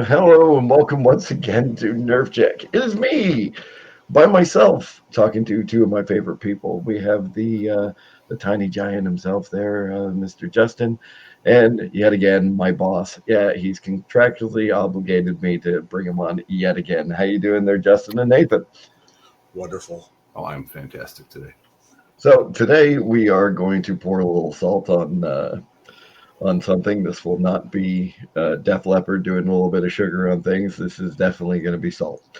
Hello and welcome once again to Nerf Check. It is me, by myself, talking to two of my favorite people. We have the tiny giant himself there, Mr. Justin, and yet again my boss. Yeah, he's contractually obligated me to bring him on yet again. How you doing there, Justin and Nathan? Wonderful. Oh, I'm fantastic today. So today we are going to pour a little salt on something. This will not be Def Leppard doing a little bit of sugar on things. This is definitely going to be salt.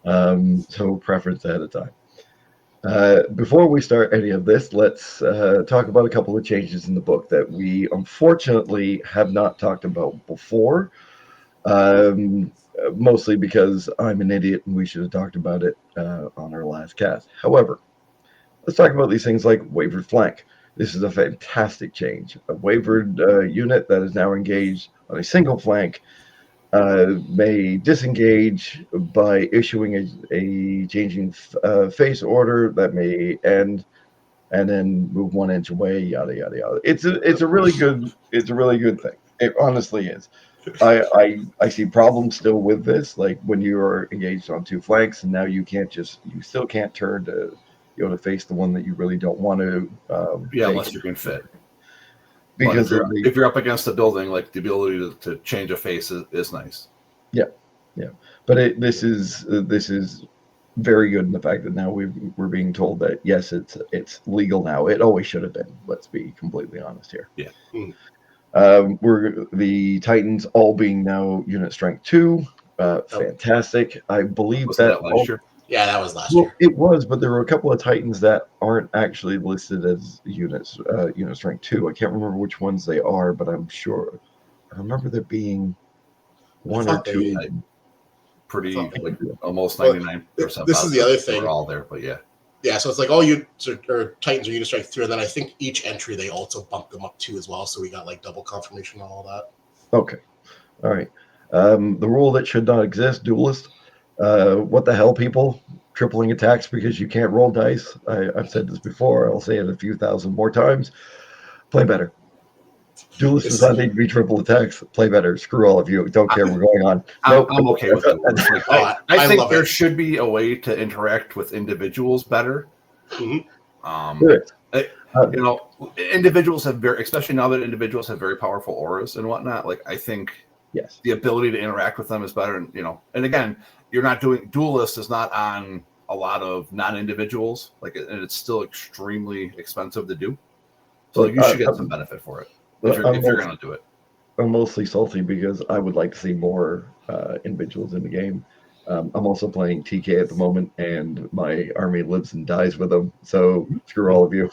So preference ahead of time. Before we start any of this, let's talk about a couple of changes in the book that we unfortunately have not talked about before. Mostly because I'm an idiot and we should have talked about it on our last cast. However, let's talk about these things like wavered flank. This is a fantastic change. A wavered unit that is now engaged on a single flank may disengage by issuing a changing face order that may end and then move 1 inch away. Yada yada yada. It's a really good thing. It honestly is. I see problems still with this, like when you are engaged on two flanks, and now you still can't turn to face the one that you really don't want to. Unless you can fit. Because if you're up against a building, like the ability to change a face is nice. Yeah. But this is very good in the fact that now we're being told that yes, it's legal now. It always should have been. Let's be completely honest here. Yeah. We're the Titans all being now unit strength 2. Fantastic. I believe that last year. Yeah, that was last year. It was, but there were a couple of Titans that aren't actually listed as unit strength 2. I can't remember which ones they are, but I'm sure. I remember there being one or two. Almost 99%. This is the other thing. We're all there, but yeah. Yeah, so it's like all units or Titans are unit strength 3, and then I think each entry they also bumped them up 2 as well, so we got like double confirmation on all that. Okay. All right. The rule that should not exist, duelist. What the hell, people? Tripling attacks because you can't roll dice. I've said this before. I'll say it a few thousand more times. Play better. Duelist does not need to be triple attacks. Play better. Screw all of you. Don't care. We're going on. I'm okay with it. I think there should be a way to interact with individuals better. Mm-hmm. Individuals have especially now that individuals have very powerful auras and whatnot. Like I think the ability to interact with them is better. And again, you're not doing duelist is not on a lot of non-individuals. And it's still extremely expensive to do. So you should get some benefit for it. If you're going to do it. I'm mostly salty because I would like to see more individuals in the game. I'm also playing TK at the moment, and my army lives and dies with them. So screw all of you.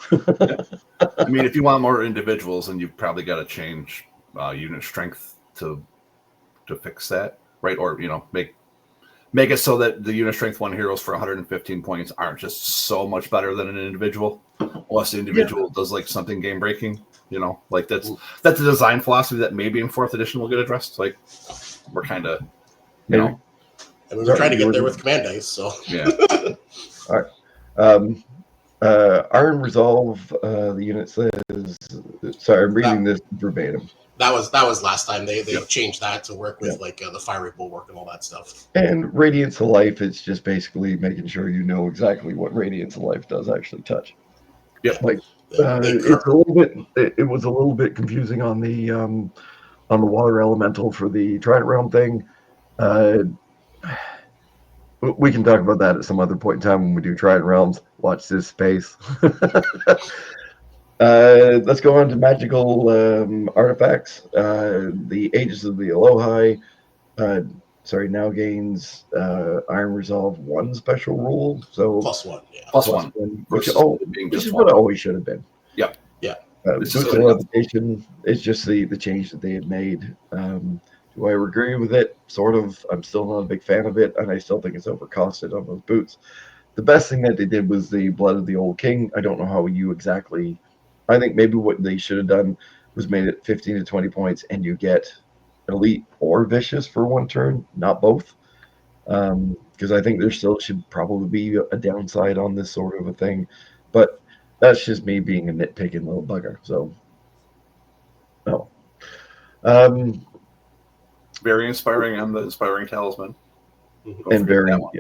I mean, if you want more individuals, then you've probably got to change unit strength to fix that, right? Or make it so that the unit strength 1 heroes for 115 points aren't just so much better than an individual, unless the individual does like something game breaking. That's a design philosophy that maybe in 4th edition will get addressed. Like we're kind of, And we were trying to get there with command dice, so yeah. All right. Iron Resolve. The unit says. Sorry, I'm reading this verbatim. That was last time they changed that to work with the fiery bulwark and all that stuff. And Radiance of Life. It's just basically making sure you know exactly what Radiance of Life does actually touch. Yep. It's a little bit. It was a little bit confusing on the water elemental for the Trident Realm thing. We can talk about that at some other point in time when we do Trident Realms. Watch this space. Let's go on to magical artifacts. The Aegis of the Elohai. Now gains Iron Resolve 1 special rule. So +1, yeah. +1. Which is what it always should have been. Yep. Yeah. Boosted levitation is just the change that they had made. Do I agree with it? Sort of. I'm still not a big fan of it, and I still think it's overcosted on those boots. The best thing that they did was the Blood of the Old King. I don't know how you exactly. I think maybe what they should have done was made it 15 to 20 points, and you get elite or vicious for 1 turn, not both. Because I think there still should probably be a downside on this sort of a thing. But that's just me being a nitpicking little bugger. So, no. very inspiring on the inspiring talisman. Don't And forget very, that one.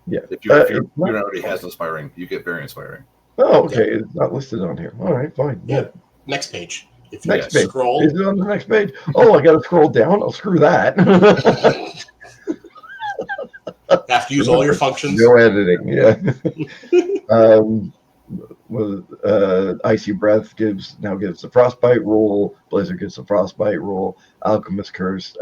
yeah. If your It's not- unit already has inspiring, you get very inspiring. oh, okay. It's not listed on here. All right, fine. Yeah. Next page. If you Next page. scroll, Is it on the next page? Oh, I got to scroll down. Oh, screw that. have to use all your functions. No editing. Yeah. Icy Breath now gives the Frostbite rule. Blizzard gives the Frostbite rule. Alchemist Curse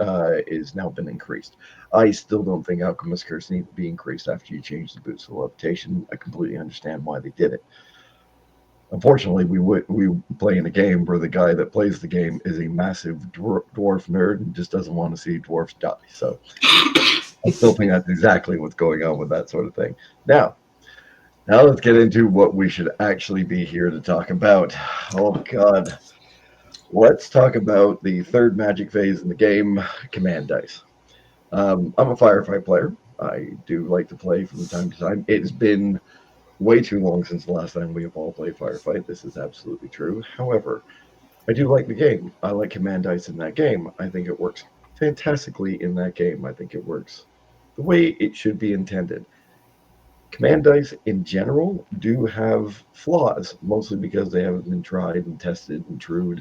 is now been increased. I still don't think Alchemist Curse needs to be increased after you change the boost of levitation. I completely understand why they did it. Unfortunately, we play in a game where the guy that plays the game is a massive dwarf nerd and just doesn't want to see dwarfs die. So I still think that's exactly what's going on with that sort of thing. Now let's get into what we should actually be here to talk about. Oh, God. Let's talk about the third magic phase in the game, command dice. I'm a firefight player. I do like to play from time to time. It has been way too long since the last time we have all played firefight. This is absolutely true. However, I do like the game. I like command dice in that game. I think it works fantastically in that game. I think it works the way it should be intended. Command dice in general do have flaws, mostly because they haven't been tried and tested and trued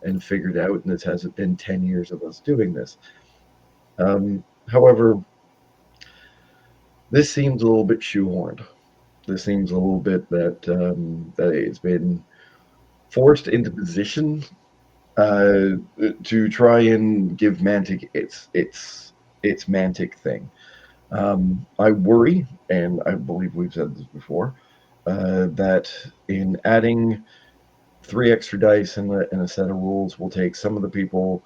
and figured out, and this hasn't been 10 years of us doing this. However, this seems a little bit shoehorned. This seems a little bit that it's been forced into position to try and give Mantic its Mantic thing. I worry, and I believe we've said this before, that in adding 3 extra dice in a set of rules will take some of the people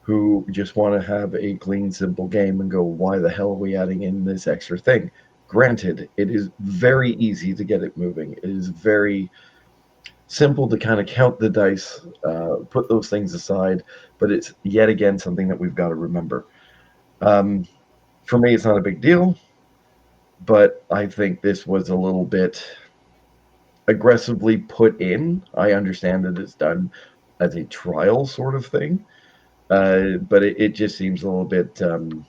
who just want to have a clean, simple game and go, why the hell are we adding in this extra thing? Granted, it is very easy to get it moving. It is very simple to kind of count the dice, put those things aside, but it's yet again something that we've got to remember. For me, it's not a big deal, but I think this was a little bit aggressively put in. I understand that it's done as a trial sort of thing, but it just seems a little bit of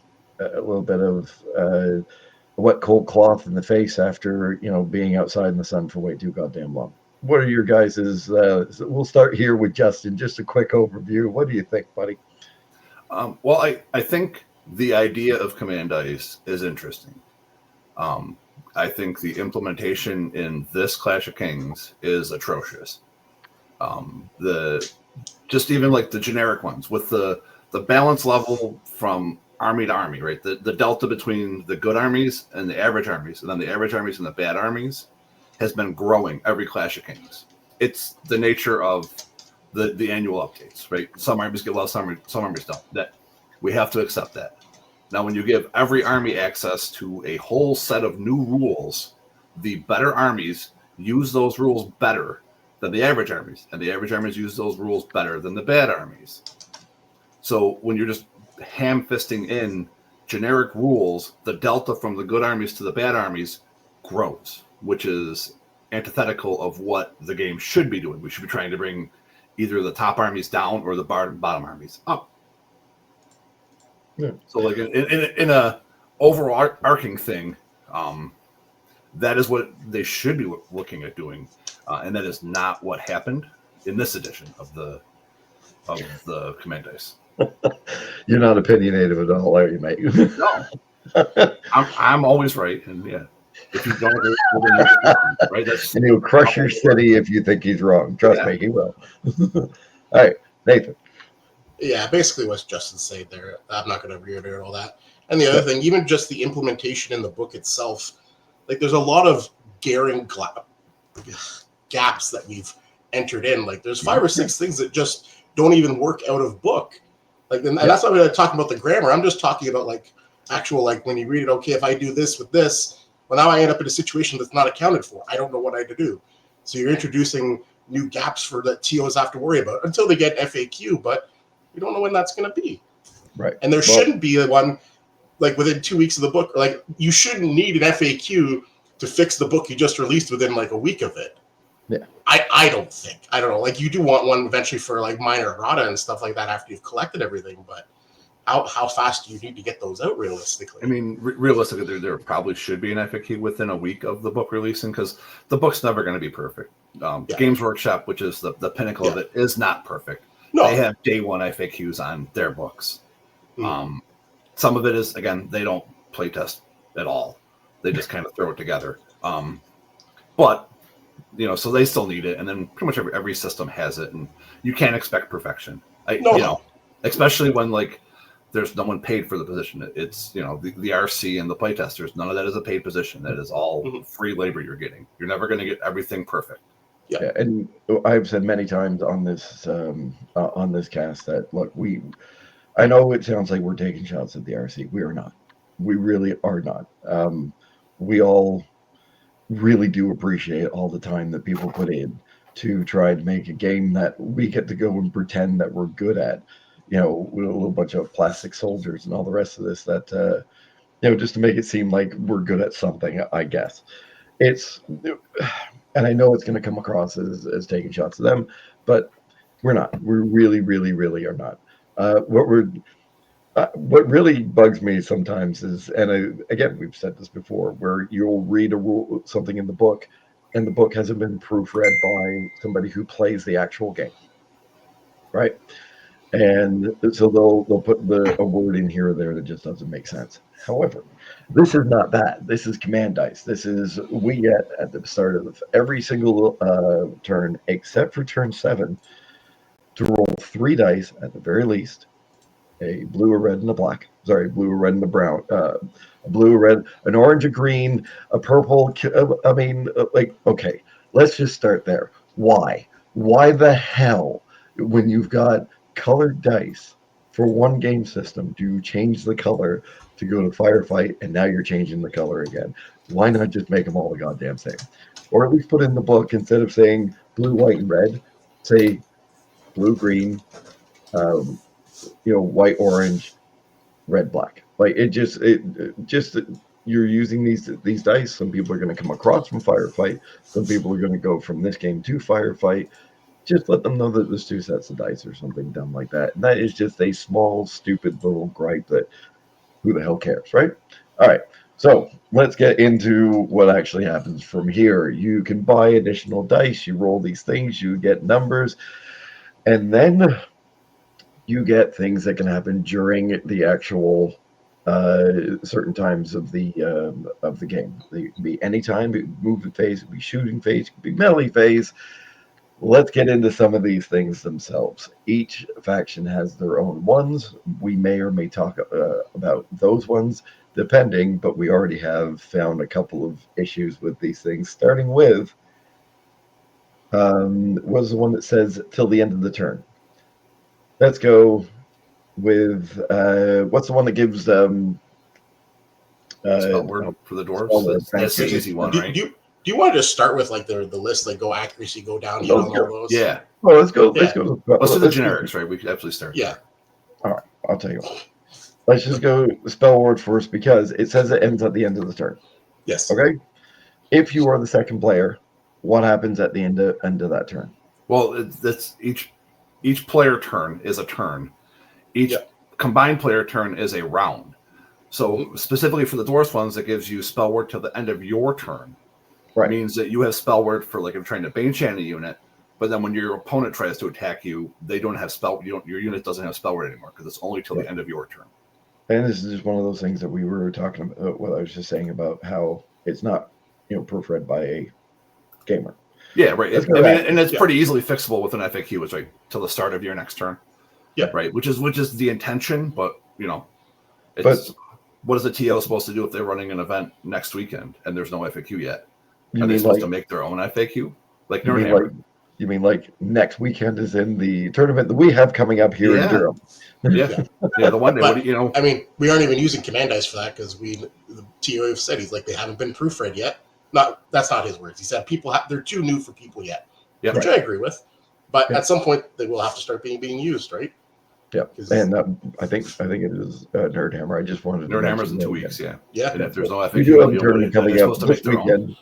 wet cold cloth in the face after being outside in the sun for way too goddamn long. What are your guys's? We'll start here with Justin. Just a quick overview. What do you think, buddy? Well, I think the idea of command dice is interesting. I think the implementation in this Clash of Kings is atrocious. Just even like the generic ones with the balance level from army to army, right? The delta between the good armies and the average armies, and then the average armies and the bad armies, has been growing every Clash of Kings. It's the nature of the annual updates, right? Some armies get less, some armies don't. That we have to accept that. Now, when you give every army access to a whole set of new rules, the better armies use those rules better than the average armies, and the average armies use those rules better than the bad armies. So when you're just ham-fisting in generic rules, the delta from the good armies to the bad armies grows, which is antithetical of what the game should be doing. We should be trying to bring either the top armies down or the bottom armies up. Yeah. So like in a overarching thing, that is what they should be looking at doing, and that is not what happened in this edition of the command dice. You're not opinionated at all, are you, mate? No, I'm always right, and yeah, if you don't agree, right? That's and he'll crush your city if you think he's wrong. Trust me, he will. All right, Nathan. Yeah, basically what Justin said there. I'm not going to reiterate all that. And the other thing, even just the implementation in the book itself, like there's a lot of glaring gaps that we've entered in. Like there's 5 or 6 things that just don't even work out of book. Like, and that's not really talking about the grammar. I'm just talking about like actual, like when you read it, okay, if I do this with this, well, now I end up in a situation that's not accounted for. I don't know what I had to do. So you're introducing new gaps for that TOs have to worry about until they get FAQ, but we don't know when that's going to be. Right. And there shouldn't be one like within 2 weeks of the book. Like you shouldn't need an FAQ to fix the book you just released within like a week of it. Yeah. I don't think. I don't know. Like you do want one eventually for like minor errata and stuff like that after you've collected everything, but how fast do you need to get those out realistically? I mean, realistically, there probably should be an FAQ within a week of the book releasing because the book's never going to be perfect. Games Workshop, which is the pinnacle of it, is not perfect. No. They have day one FAQs on their books. Some of it is, again, they don't play test at all. They just kind of throw it together. But, so they still need it. And then pretty much every system has it. And you can't expect perfection. Especially when, like, there's no one paid for the position. It's, the RC and the playtesters. None of that is a paid position. That is all free labor you're getting. You're never going to get everything perfect. Yeah, and I've said many times on this cast that, look, I know it sounds like we're taking shots at the RC. We are not. We really are not. We all really do appreciate all the time that people put in to try and make a game that we get to go and pretend that we're good at. With a little bunch of plastic soldiers and all the rest of this that, just to make it seem like we're good at something, I guess. And I know it's going to come across as taking shots at them, but we're not. We really, really, really are not. What really bugs me sometimes is, and again, we've said this before, where you'll read something in the book, and the book hasn't been proofread by somebody who plays the actual game, right? And so they'll put a word in here or there that just doesn't make sense. However, this is not that. This is command dice. This is we get at the start of every single turn, except for turn 7, to roll 3 dice at the very least. A blue, a red, and a black. Sorry, blue, a red, and a brown. A blue, a red, an orange, a green, a purple. I mean, okay, let's just start there. Why? Why the hell, when you've got colored dice for one game system, do you change the color to go to firefight, and now you're changing the color again? Why not just make them all the goddamn same? Or at least put in the book, instead of saying blue, white, and red, say blue, green, white, orange, red, black. Like it just you're using these dice. Some people are going to come across from firefight. Some people are going to go from this game to firefight. Just let them know that there's 2 sets of dice or something dumb like that. And that is just a small, stupid little gripe that who the hell cares, right? All right. So let's get into what actually happens from here. You can buy additional dice. You roll these things. You get numbers. And then you get things that can happen during the actual certain times of the game. It can be any time. It can be movement phase. It can be shooting phase. It can be melee phase. Let's get into some of these things themselves. Each faction has their own ones. We may or may talk about those ones, depending, but we already have found a couple of issues with these things, starting with was the one that says till the end of the turn. Let's go with what's the one that gives spell word for the dwarves? That's the easy one, right? Do you want to just start with like the list, like go accuracy, go down, hit on all those? Yeah. Well, let's go. Let's do the generics, right? We could absolutely start. Yeah. All right. I'll tell you what. Let's just go spell word first because it says it ends at the end of the turn. Yes. Okay. If you are the second player, what happens at the end of that turn? Well, that's each player turn is a turn. Each combined player turn is a round. So specifically for the dwarves ones, it gives you spell word till the end of your turn. Right. It means that you have spell word for like if you're trying to bane chant a unit, but then when your opponent tries to attack you, they don't have spell. Your unit doesn't have spell word anymore because it's only till the end of your turn. And this is just one of those things that we were talking about. What I was just saying about how it's not, proofread by a gamer. Yeah, right. And it's pretty easily fixable with an FAQ. It's like till the start of your next turn. Yeah. Right. Which is the intention, but it's what is the TO supposed to do if they're running an event next weekend and there's no FAQ yet? Are they supposed to make their own FAQ? Like you mean like next weekend is in the tournament that we have coming up here in Durham? Yeah, the one day. I mean, we aren't even using command dice for that because the TO said he's like they haven't been proofread yet. That's not his words. He said they're too new for people yet, which I agree with. But at some point they will have to start being used, right? Yeah, and I think it is Nerdhammer. I just wanted to Nerdhammer's in 2 weeks. Yeah. And if there's no FAQ, we do have a tournament coming up this weekend.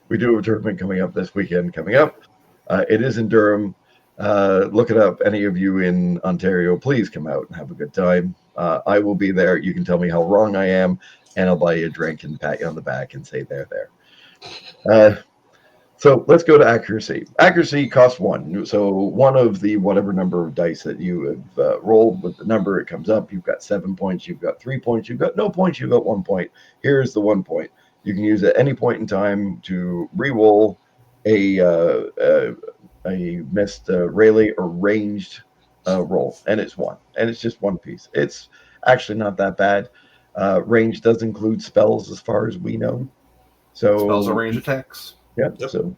We do have a tournament coming up this weekend. It is in Durham. Look it up. Any of you in Ontario, please come out and have a good time. I will be there. You can tell me how wrong I am, and I'll buy you a drink and pat you on the back and say there. So let's go to accuracy. Accuracy costs 1. So one of the whatever number of dice that you have rolled with the number, it comes up. You've got 7 points. You've got 3 points. You've got no points. You've got 1 point. Here's the 1 point. You can use at any point in time to re-roll a missed Rayleigh or ranged roll, and it's 1, and it's just 1 piece. It's actually not that bad. Range does include spells, as far as we know. So spells are range attacks. Yeah, Yep. So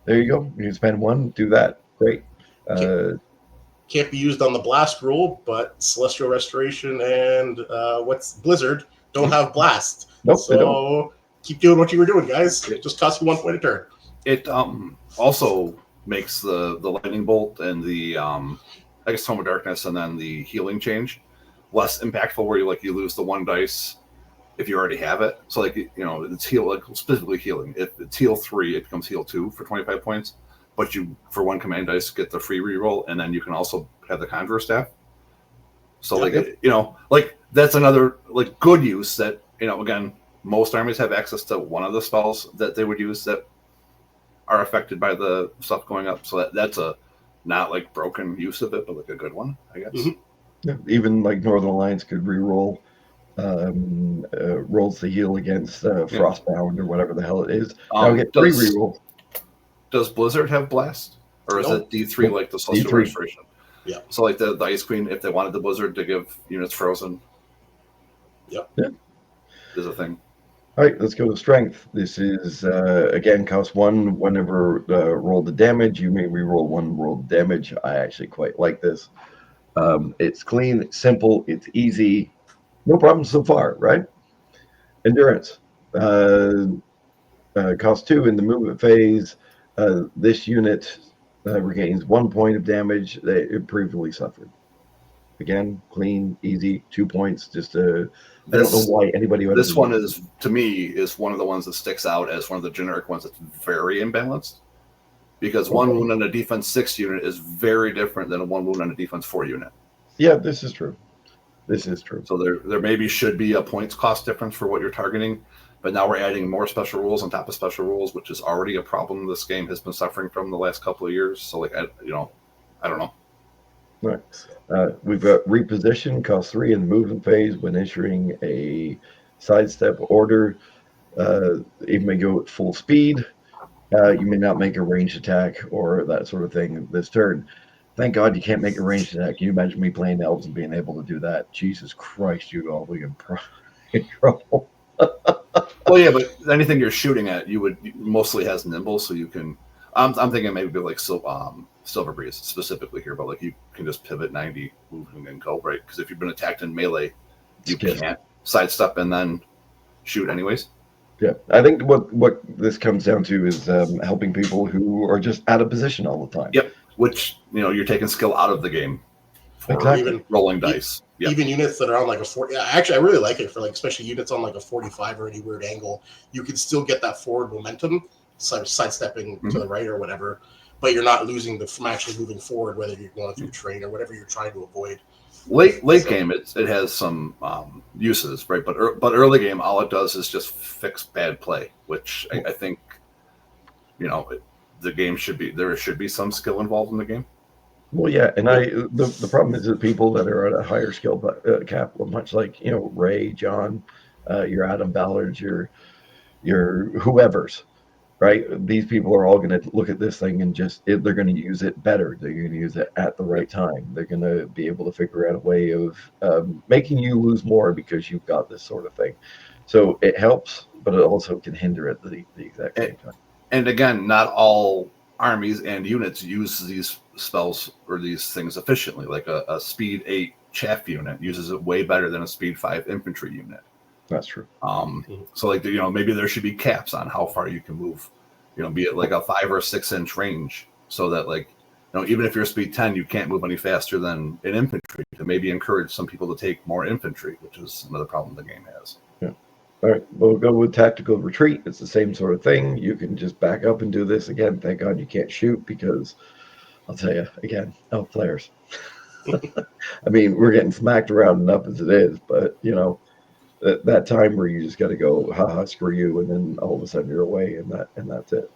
there you go. You can spend 1, do that. Great. Can't be used on the blast rule, but Celestial Restoration and what's Blizzard don't have blast. Nope, they don't. So keep doing what you were doing, guys. It just costs you 1 point a turn. It also makes the lightning bolt and the I guess Tome of Darkness and then the healing change less impactful, where you lose the 1 dice if you already have it. So it's heal, like specifically healing. If it's heal 3, it becomes heal 2 for 25 points. But you, for 1 command dice, get the free reroll, and then you can also have the Conjurer Staff. So that's another good use that again, most armies have access to one of the spells that they would use that are affected by the stuff going up. So that's a not broken use of it, but a good one, I guess. Mm-hmm. Yeah, even Northern Alliance could reroll rolls to heal against Frostbound or whatever the hell it is. Now get 3 rerolls. Does Blizzard have blast, or is it D3 like the Celestial D3. Restoration? Yeah. So the Ice Queen, if they wanted the Blizzard to give units frozen. Yep. Yeah. Is a thing. All right, let's go to strength. This is again cost 1. Whenever roll the damage, you may reroll 1 roll the damage. I actually quite like this. It's clean, it's simple, it's easy. No problems so far, right? Endurance. Cost 2 in the movement phase. This unit regains 1 point of damage that it previously suffered. Again, clean, easy, 2 points. I don't know why anybody would. This one is, to me, is one of the ones that sticks out as one of the generic ones that's very imbalanced. Because 1 wound on a defense 6 unit is very different than a 1 wound on a defense 4 unit. Yeah, this is true. So there maybe should be a points cost difference for what you're targeting, but now we're adding more special rules on top of special rules, which is already a problem this game has been suffering from the last couple of years. So I don't know. Right. We've got reposition, cost 3 in the movement phase when issuing a sidestep order. It may go at full speed. You may not make a ranged attack or that sort of thing this turn. Thank God you can't make a ranged attack. Can you imagine me playing elves and being able to do that? Jesus Christ, you'd all be in trouble. Well, yeah, but anything you're shooting at, mostly has nimble, so you can. I'm thinking maybe Silver Breeze specifically here, but you can just pivot 90, move and go, right? Because if you've been attacked in melee, you can't sidestep and then shoot anyways. Yeah, I think what this comes down to is helping people who are just out of position all the time. Yep, which you're taking skill out of the game for even rolling dice. Yep. Even units that are on a 40. Actually, I really like it for especially units on a 45 or any weird angle. You can still get that forward momentum, sidestepping to the right or whatever, but you're not losing from actually moving forward, whether you're going through terrain or whatever you're trying to avoid. Late game, it has some uses, right? But early game, all it does is just fix bad play, which I think, the game there should be some skill involved in the game. Well, yeah, and the problem is that people that are at a higher skill cap, much like Ray, John, your Adam Ballards, your whoever's, right? These people are all going to look at this thing and they're going to use it better. They're going to use it at the right time. They're going to be able to figure out a way of making you lose more because you've got this sort of thing. So it helps, but it also can hinder at the exact same time. And again, not all armies and units use these spells or these things efficiently. Like a speed 8 chaff unit uses it way better than a speed 5 infantry unit. That's true. So maybe there should be caps on how far you can move, be it a 5 or 6 inch range, so that even if you're speed 10, you can't move any faster than an infantry, to maybe encourage some people to take more infantry, which is another problem the game has. Yeah. All right, we'll go with tactical retreat. It's the same sort of thing. You can just back up and do this again. Thank God you can't shoot because I'll tell you again, elf players. I mean, we're getting smacked around enough as it is, but that time where you just got to go, haha, screw you, and then all of a sudden you're away, and that's it.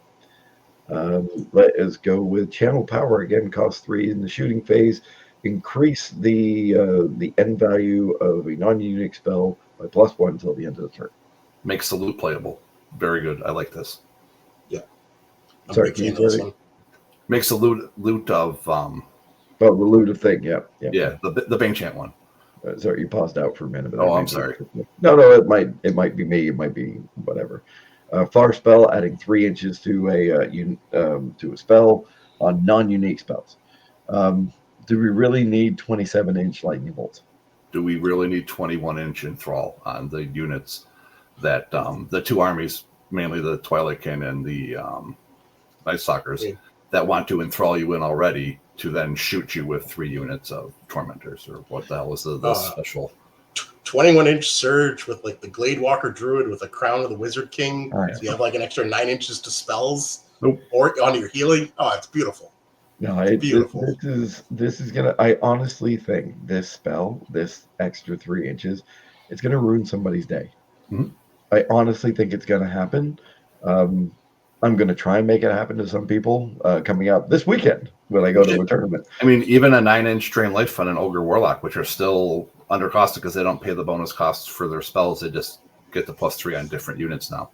Let us go with channel power again. Cost 3 in the shooting phase. Increase the end value of a non-unique spell by +1 until the end of the turn. Make salute playable. Very good. I like this. Yeah. I'm Sorry, a big can you fan of this say one. Make salute loot of Oh, the looted thing. Yeah, yeah. yeah, the Bane Chant one. Sorry, you paused out for a minute. But Oh, I'm sorry. No, it might be me. It might be whatever. Flower spell, adding 3 inches to a spell on non-unique spells. Do we really need 27-inch lightning bolts? Do we really need 21-inch enthrall on the units that the two armies, mainly the Twilight Kin and the Night Stalkers, Yeah. that want to enthrall you in already to then shoot you with 3 units of Tormentors, or what the hell is the special? 21-inch surge with like the Glade Walker Druid with a Crown of the Wizard King. All right. So you have like an extra 9 inches to spells. Nope. Or on your healing. Oh, it's beautiful. No, Beautiful. this is gonna. I honestly think this spell, this extra 3 inches, it's gonna ruin somebody's day. Mhm. I honestly think it's gonna happen. Um, I'm gonna try and make it happen to some people coming up this weekend when I go to a tournament. I mean, even a 9-inch Drain Life Fund and Ogre Warlock, which are still undercosted because they don't pay the bonus costs for their spells, they just get the +3 on different units now.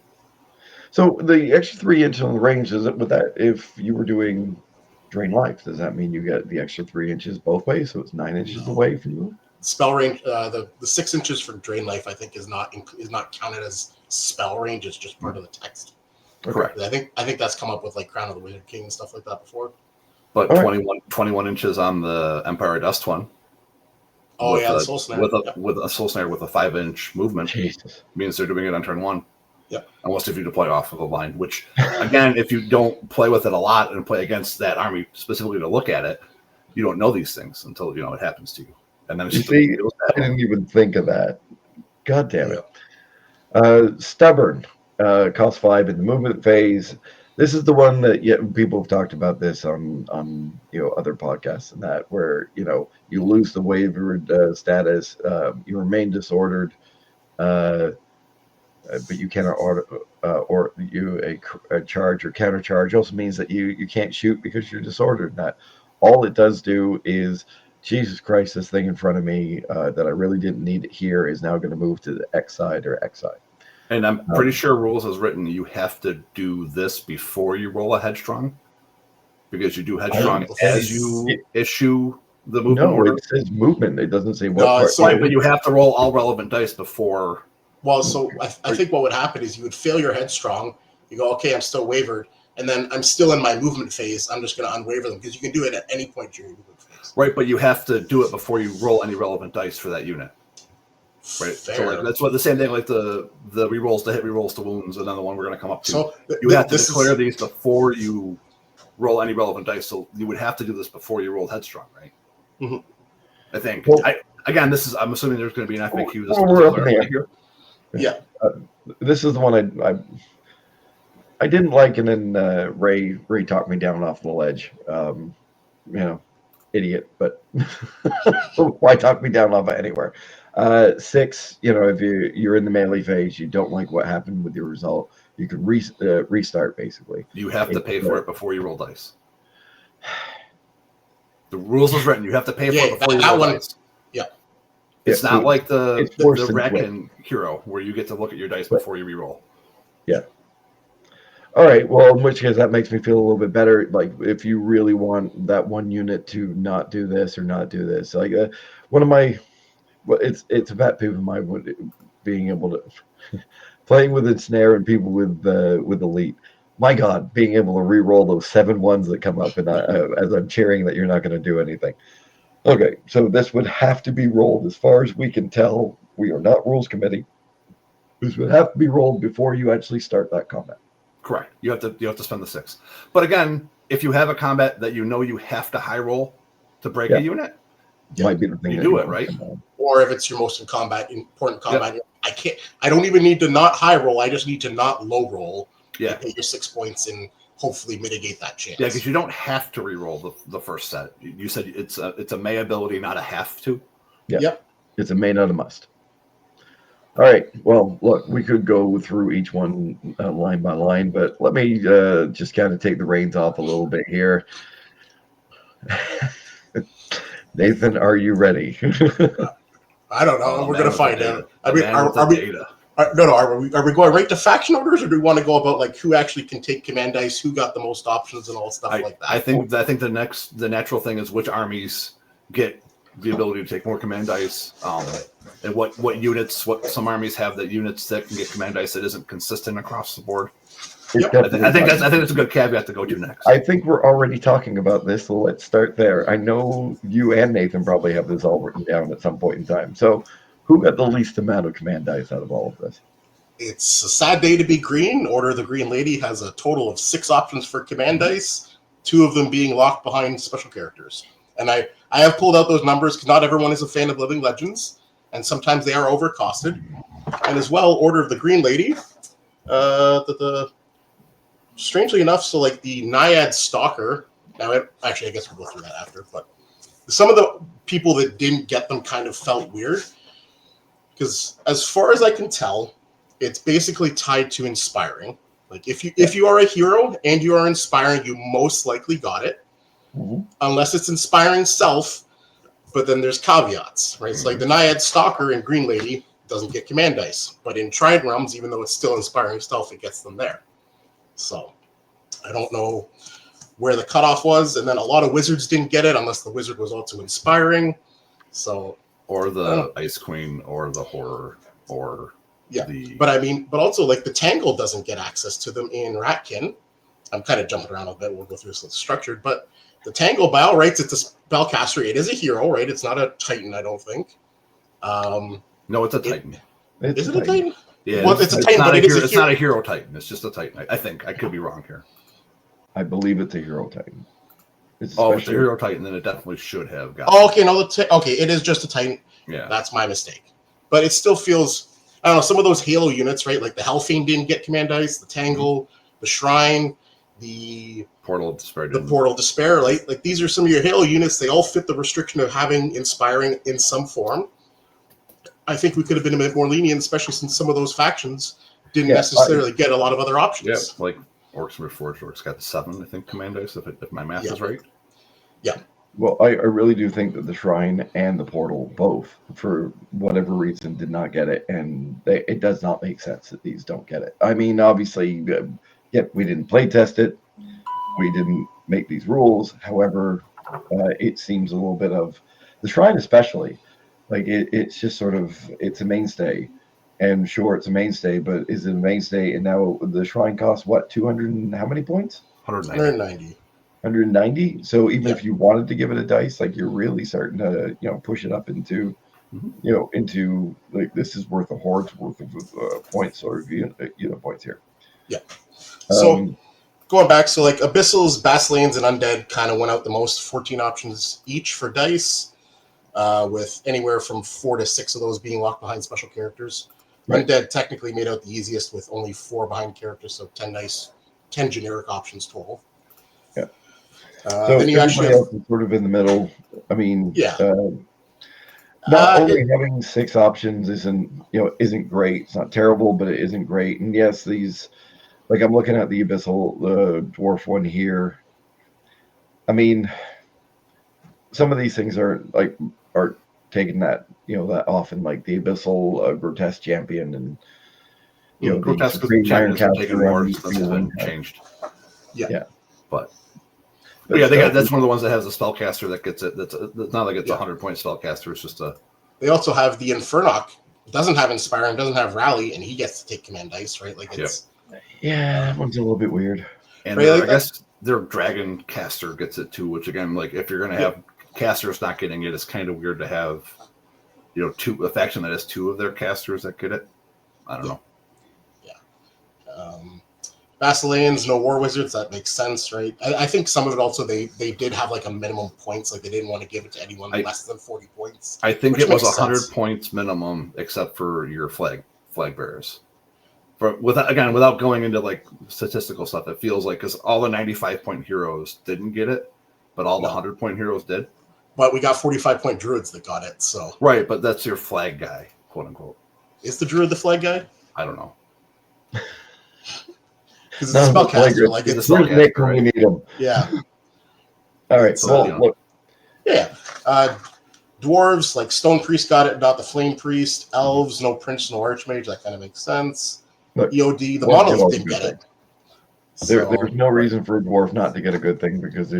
So the extra 3 inches on the range is it with that? If you were doing Drain Life, does that mean you get the extra 3 inches both ways? So it's 9 inches No. away from you. Spell range, the 6 inches for Drain Life, I think, is not counted as spell range. It's just part of the text. Correct. I think that's come up with like Crown of the Wizard King and stuff like that before. But All right. 21 inches on the Empire of Dust one. Oh with yeah, a, the Soul Snare. with a Soul Snare with a 5-inch movement Jesus. means they're doing it on turn 1. Yep. Unless if you deploy off of a line, which again, if you don't play with it a lot and play against that army specifically to look at it, you don't know these things until it happens to you. And then it's You just see, I didn't even think of that. God damn it. Stubborn. Cost 5 in the movement phase. This is the one that people have talked about this on other podcasts and that where you lose the wavered status, you remain disordered, but you cannot order or you a charge or counter charge. Also means that you can't shoot because you're disordered. That all it does do is, Jesus Christ, this thing in front of me that I really didn't need it here is now going to move to the X side or X side. And I'm pretty sure rules is written you have to do this before you roll a headstrong, because you do headstrong as you issue the movement order. It says movement. It doesn't say what No, part. so- Right, but you have to roll all relevant dice before. Well, so I think what would happen is you would fail your headstrong. You go, okay, I'm still wavered, and then I'm still in my movement phase. I'm just going to unwaver them because you can do it at any point during your movement phase. Right, but you have to do it before you roll any relevant dice for that unit. Right, Fair. so like, that's what the same thing like the rerolls to hit, rerolls to wounds, another one we're going to come up to. So you have to declare these before you roll any relevant dice. So you would have to do this before you rolled headstrong, right? Mm-hmm. I think. Well, I'm assuming there's going to be an FAQ. We're up in here. Yeah. This is the one I didn't like, and then Ray talked me down off the ledge. Idiot, but why talk me down off of anywhere? 6, if you're in the melee phase, you don't like what happened with your result, you can restart basically. You have to pay for it before you roll dice. The rules is written. You have to pay for it before you roll dice. Yeah. It's not like the Wreck Wreck and Hero where you get to look at your dice before you reroll. Yeah. All right. Well, in which case that makes me feel a little bit better. Like if you really want that one unit to not do this or not do this, like one of my, it's a pet peeve of mine, being able to playing with Ensnare and people with Elite. My God, being able to re-roll those 7 ones that come up, and as I'm cheering that you're not going to do anything. Okay, so this would have to be rolled. As far as we can tell, we are not rules committee. This would have to be rolled before you actually start that combat. Correct. You have to spend the 6. But again, if you have a combat that you have to high roll to break a unit, might be the thing you do it, right? Or if it's your most important combat, I don't even need to not high roll. I just need to not low roll. Yeah. You pay your 6 points in hopefully mitigate that chance. Yeah, because you don't have to re-roll the first set. You said it's a may ability, not a have to. Yeah. Yep. It's a may, not a must. All right. Well, look, we could go through each one line by line, but let me just kind of take the reins off a little bit here. Nathan, are you ready? I don't know. We're gonna find out. I mean, are we? Data. No. Are we going right to faction orders, or do we want to go about like who actually can take command dice, who got the most options, and all stuff like that? I think the natural thing is which armies get the ability to take more command dice, and what units. What some armies have that units that can get command dice that isn't consistent across the board. Yep. I think that's a good caveat to go to next. I think we're already talking about this, so let's start there. I know you and Nathan probably have this all written down at some point in time. So, who got the least amount of command dice out of all of this? It's a sad day to be green. Order of the Green Lady has a total of 6 options for command dice, 2 of them being locked behind special characters. And I have pulled out those numbers because not everyone is a fan of Living Legends, and sometimes they are overcosted. And as well, Order of the Green Lady, strangely enough, so like the Naiad Stalker, I guess we'll go through that after, but some of the people that didn't get them kind of felt weird, because as far as I can tell, it's basically tied to inspiring. Like if you are a hero and you are inspiring, you most likely got it, unless it's inspiring self, but then there's caveats, right? It's like the Naiad Stalker in Green Lady doesn't get command dice, but in Trident Realms, even though it's still inspiring self, it gets them there. So I don't know where the cutoff was, and then a lot of wizards didn't get it unless the wizard was also inspiring. So or the Ice Queen, or the Horror, or but also like the Tangle doesn't get access to them in Ratkin. I'm kind of jumping around a bit. We'll go through this structured, but the Tangle by all rights, it's a spellcaster. It is a hero, right? It's not a Titan, I don't think. No, it's a Titan. Is it a Titan? Yeah, well, it's a Titan, but it's not a hero Titan. It's just a Titan. I think I could be wrong here. I believe it's a hero Titan. If it's a hero Titan, then it definitely should have got. Oh, okay, no, it is just a Titan. Yeah, that's my mistake. But it still feels, I don't know, some of those Halo units, right? Like the Hellfiend didn't get command dice, the Tangle, the Shrine, the Portal of Despair. Portal of Despair, right? Like these are some of your Halo units. They all fit the restriction of having inspiring in some form. I think we could have been a bit more lenient, especially since some of those factions didn't necessarily get a lot of other options. Yeah, like Orcs Reforged Orcs got 7, I think, command dice, if my math is right. Yeah. Well, I really do think that the Shrine and the Portal both, for whatever reason, did not get it, and it does not make sense that these don't get it. I mean, obviously, we didn't play test it, we didn't make these rules. However, it seems a little bit of the Shrine, especially. Like it's just sort of, it's a mainstay, and sure, it's a mainstay, but is it a mainstay? And now the Shrine costs what, 200 and how many points? 190. 190. So even if you wanted to give it a dice, like you're really starting to push it up into into like this is worth a horde's worth of points or unit points here. Yeah. So going back, so like Abyssals, Basileans, and Undead kind of went out the most, 14 options each for dice. With anywhere from 4 to 6 of those being locked behind special characters. Right. Undead technically made out the easiest with only 4 behind characters, so 10 generic options total. Yeah. So then you actually else is sort of in the middle. I mean, not only having 6 options isn't great. It's not terrible, but it isn't great. And yes, these, like I'm looking at the Abyssal, the Dwarf one here. I mean, some of these things are taking that that often, like the Abyssal Grotesque Champion, and Grotesque Champion has taken more since it's been changed. Yeah. But yeah, that's one of the ones that has a spellcaster that gets it. That's not like it's a 100-point spellcaster. It's just a. They also have the Infernoc. Doesn't have Inspiring, doesn't have Rally, and he gets to take command dice, right? Like it's. Yeah, that one's a little bit weird. And right, I guess their Dragon Caster gets it too, which again, like if you're gonna have casters not getting it, it's kind of weird to have a faction that has 2 of their casters that get it. I don't know. Basileans, no War Wizards, that makes sense, right? I think some of it also they did have like a minimum points, like they didn't want to give it to anyone less than 40 points. I think it was 100 points minimum, except for your flag bearers. without going into like statistical stuff, it feels like because all the 95-point heroes didn't get it, but all the 100-point heroes did. But we got 45-point druids that got it. So right, but that's your flag guy, quote unquote. Is the druid the flag guy? I don't know. Because it's a spellcaster. Like it's Nick when we need him. Yeah. All right. So look. Yeah. Dwarves, like Stone Priest got it, not the Flame Priest. Elves, no Prince, no Archmage. That kind of makes sense. Look, EOD, the Monolith didn't get it. There's no reason for a dwarf not to get a good thing because they're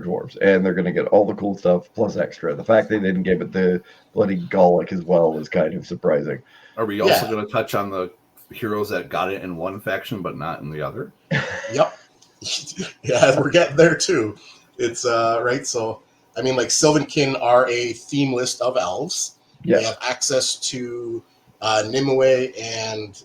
dwarves and they're going to get all the cool stuff plus extra. The fact they didn't give it the bloody Gallic as well is kind of surprising. Are we also going to touch on the heroes that got it in one faction but not in the other? Yep. Yeah, we're getting there too. It's right. So I mean, like Sylvankin are a theme list of elves. Yes. They have access to Nimue and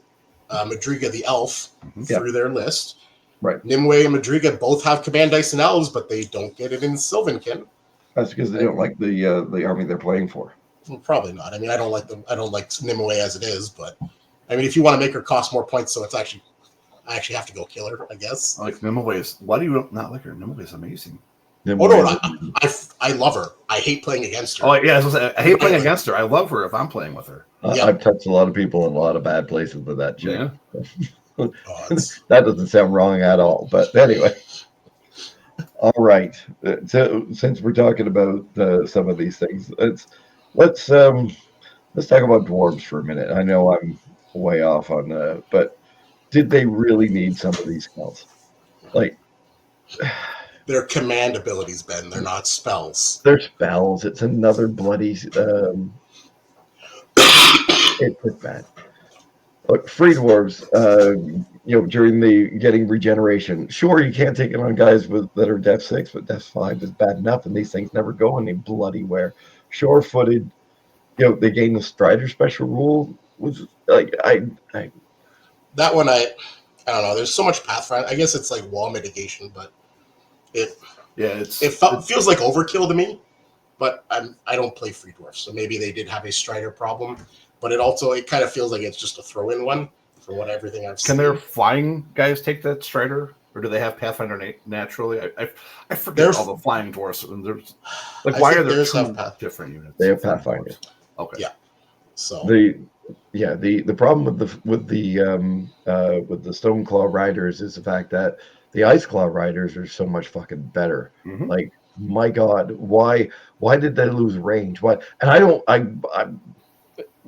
Madriga the elf through their list. Right. Nimue and Madriga both have command dice and elves, but they don't get it in Sylvankin. That's because they don't like the army they're playing for. Well, probably not. I mean, I don't like Nimue as it is, but I mean, if you want to make her cost more points, so I actually have to go kill her, I guess. Like Nimue why do you not like her? Nimue is amazing. Oh no, I love her. I hate playing against her. Oh yeah, I hate playing against her. I love her if I'm playing with her. I've touched a lot of people in a lot of bad places with that chick. Yeah. That doesn't sound wrong at all. But anyway, all right. So since we're talking about some of these things, let's talk about dwarves for a minute. I know I'm way off on but did they really need some of these spells? Like they're command abilities, Ben. They're not spells. They're spells. It's another bloody. It's bad. Look, free dwarves. During the getting regeneration, sure you can't take it on guys that are Def 6, but Def 5 is bad enough, and these things never go any bloody where. Sure-footed. They gain the Strider special rule. Was like that one I don't know. There's so much Pathfinder. I guess it's like wall mitigation, but it feels like overkill to me. But I don't play free dwarfs, so maybe they did have a Strider problem. But it kind of feels like it's just a throw-in one for everything I've seen. Can their flying guys take that Strider, or do they have Pathfinder naturally? I forget all the flying dwarfs. And there's why are there two different units? They have Pathfinder. Okay. Yeah. So the problem with the Stoneclaw Riders is the fact that the Iceclaw Riders are so much fucking better. Mm-hmm. Like, my God, why did they lose range? Why? And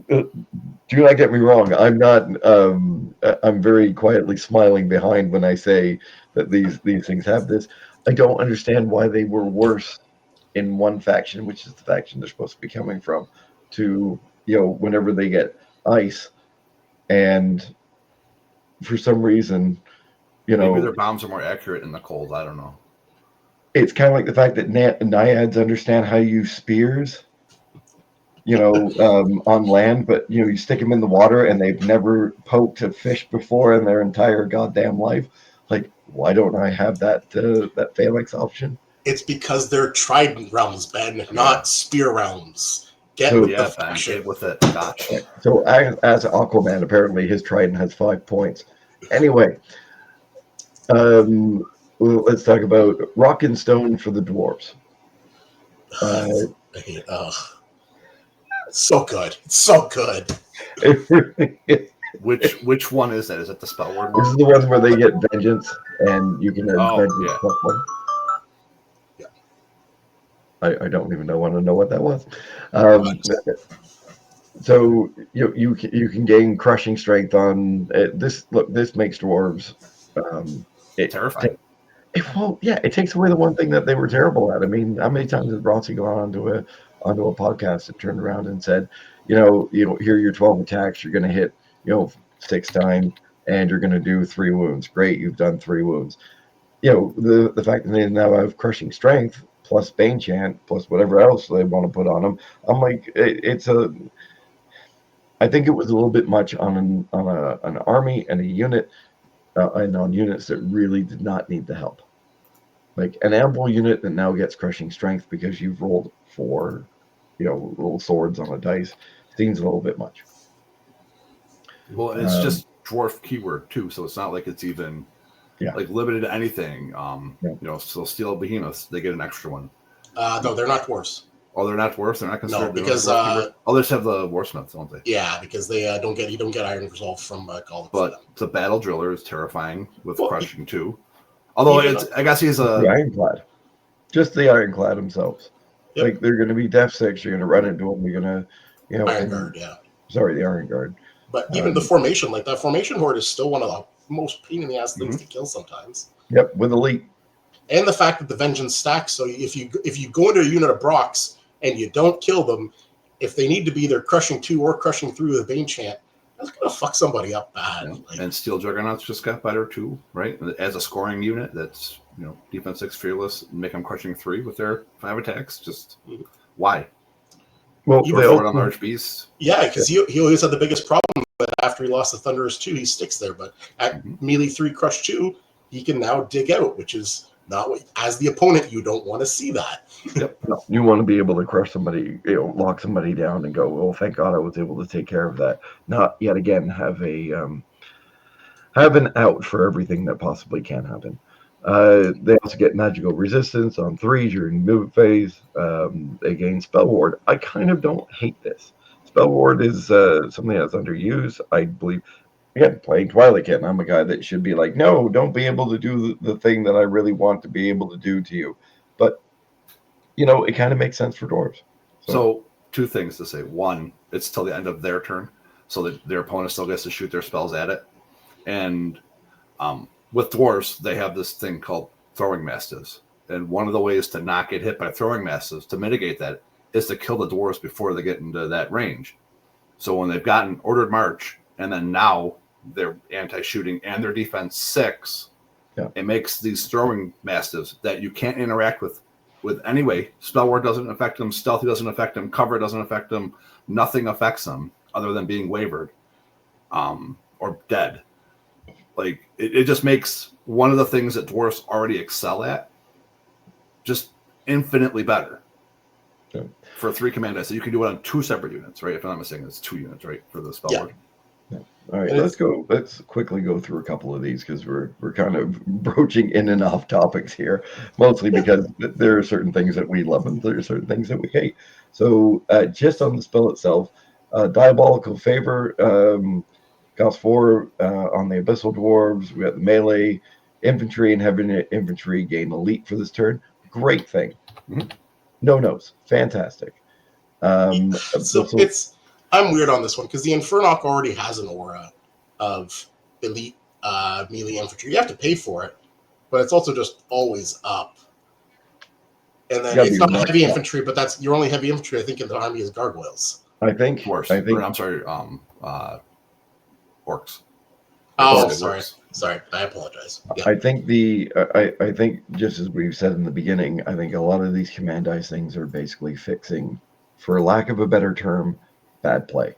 do not get me wrong. I'm not. I'm very quietly smiling behind when I say that these things have this. I don't understand why they were worse in one faction, which is the faction they're supposed to be coming from, to whenever they get ice, and for some reason, maybe their bombs are more accurate in the cold. I don't know. It's kind of like the fact that naiads understand how to use spears. On land, but you stick them in the water and they've never poked a fish before in their entire goddamn life. Like, why don't I have that phalanx option? It's because they're trident realms, Ben, not spear realms. Get with it. Gotcha. So as Aquaman, apparently his trident has 5 points. Anyway, let's talk about rock and stone for the dwarves. So good. It's so good. Which one is that? Is it the spell word one? This is the one where they get vengeance and you can vengeance plus one. Yeah. I don't even want to know what that was. So you can gain crushing strength on this. Look, this makes dwarves terrifying. It takes away the one thing that they were terrible at. I mean, how many times has Rossi gone onto a podcast and turned around and said, here are your 12 attacks, you're going to hit 6 times and you're going to do 3 wounds. Great, you've done 3 wounds. The fact that they now have crushing strength plus Bane Chant plus whatever else they want to put on them, I'm like, I think it was a little bit much on an army and a unit and on units that really did not need the help. Like an amble unit that now gets crushing strength because you've rolled 4 little swords on a dice seems a little bit much. Well, it's just dwarf keyword too, so it's not like it's even Yeah. like limited to anything. Yeah. You know, so steel behemoths, they get an extra one. No, they're not dwarves. Oh, they're not dwarfs. They're not considered. No, because dwarf keyword? Oh, they just have the warsmiths, don't they? yeah, because they you don't get iron resolve from Golem. But the battle driller is terrifying with Well, crushing too. Although I guess he's the ironclad, just the ironclad themselves. Yep. Like they're going to be Def 6. You're going to run into them. You're going to, you know, Iron Guard. Yeah. Sorry, the Iron Guard. But even the formation, like that formation horde, is still one of the most pain in the ass things to kill sometimes. Yep, with elite. And the fact that the vengeance stacks, so if you go into a unit of Brox and you don't kill them, if they need to be either crushing 2 or crushing 3 with a Bane Chant, that's gonna fuck somebody up bad. Yeah. Like, and Steel Juggernauts just got better too, right? As a scoring unit, that's defense 6 fearless, make them crushing 3 with their 5 attacks. Just why? Well, they on large beasts. Yeah, because he always had the biggest problem. But after he lost the Thunderous 2, he sticks there. But at melee 3 crush 2, he can now dig out, which is not what, as the opponent, you don't want to see that. Yep. No, you want to be able to crush somebody, lock somebody down and go, well, thank God I was able to take care of that. Not yet again have an out for everything that possibly can happen. They also get magical resistance on 3 during movement phase. They gain Spell Ward. I kind of don't hate this. Spell Ward is something that's underused, I believe. Again, playing Twilight Kit, I'm a guy that should be like, no, don't be able to do the thing that I really want to be able to do to you. But, it kind of makes sense for dwarves. So 2 things to say. 1, it's till the end of their turn, so that their opponent still gets to shoot their spells at it. And with dwarves, they have this thing called throwing mastiffs. And one of the ways to not get hit by throwing mastiffs, to mitigate that, is to kill the dwarves before they get into that range. So when they've gotten ordered march, and then now they're anti-shooting and their defense 6, it makes these throwing mastiffs that you can't interact with anyway. Spell Ward doesn't affect them, stealthy doesn't affect them, cover doesn't affect them, nothing affects them other than being wavered or dead. Like it just makes one of the things that dwarfs already excel at just infinitely better. For 3 command dice, so you can do it on 2 separate units, right? If I'm not mistaken, it's 2 units, right, for the Spell Ward. Yeah. All right, let's quickly go through a couple of these because we're kind of broaching in and off topics here, mostly because there are certain things that we love and there are certain things that we hate. So just on the spell itself, Diabolical Favor costs 4 on the Abyssal Dwarves. We got the melee, infantry, and heavy infantry gain elite for this turn. Great thing. No-nos, fantastic. I'm weird on this one because the Infernoc already has an aura of elite melee infantry. You have to pay for it, but it's also just always up. And then it's not heavy infantry, but that's your only heavy infantry. I think in the army is gargoyles. I'm sorry, orcs. Oh, sorry. I apologize. Yeah. I think I think just as we've said in the beginning, I think a lot of these command dice things are basically fixing, for lack of a better term, bad play.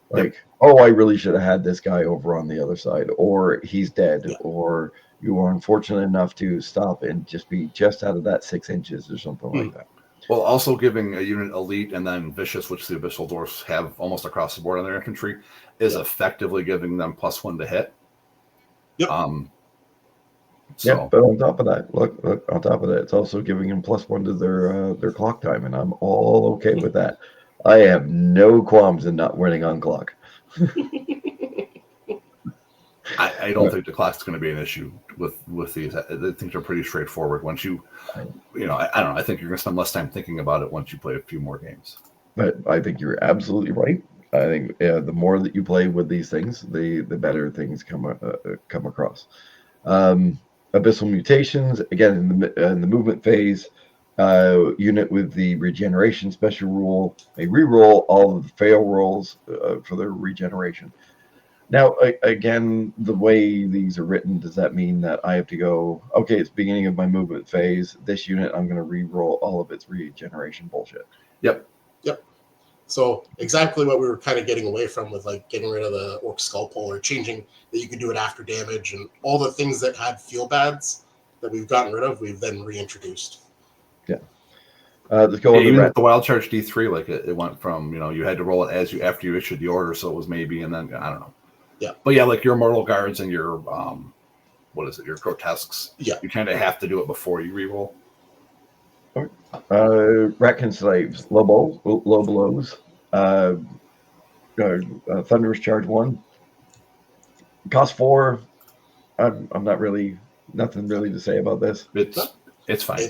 Like, I really should have had this guy over on the other side, or he's dead, or you are unfortunate enough to stop and just be just out of that 6 inches or something like that. Well, also giving a unit elite and then vicious, which the Abyssal Dwarfs have almost across the board on their infantry, is effectively giving them +1 to hit. Yep. Yeah, but on top of that, look, on top of that, it's also giving them +1 to their clock time, and I'm all okay with that. I have no qualms in not winning on clock. I don't think the clock's going to be an issue with these. I think they're pretty straightforward. Once I don't know. I think you're going to spend less time thinking about it once you play a few more games. But I think you're absolutely right. I think the more that you play with these things, the better things come across. Abyssal Mutations, again, in the movement phase, unit with the regeneration special rule may reroll all of the fail rolls for their regeneration. Now, again, the way these are written, does that mean that I have to go, okay, it's beginning of my movement phase, this unit, I'm going to re-roll all of its regeneration bullshit? Yep. So exactly what we were kind of getting away from with like getting rid of the Orc Skull Pole or changing that you could do it after damage and all the things that had feel bads that we've gotten rid of, we've then reintroduced. Yeah. Let's go on even with the Wild Charge D3, like it went from, you had to roll it after you issued the order, so it was maybe, and then, I don't know. But yeah, like your mortal guards and your what is it? Your grotesques. Yeah. You kind of have to do it before you reroll. Ratkin slaves, low blows, thunderous charge 1, cost 4. I'm not really nothing really to say about this. It's fine.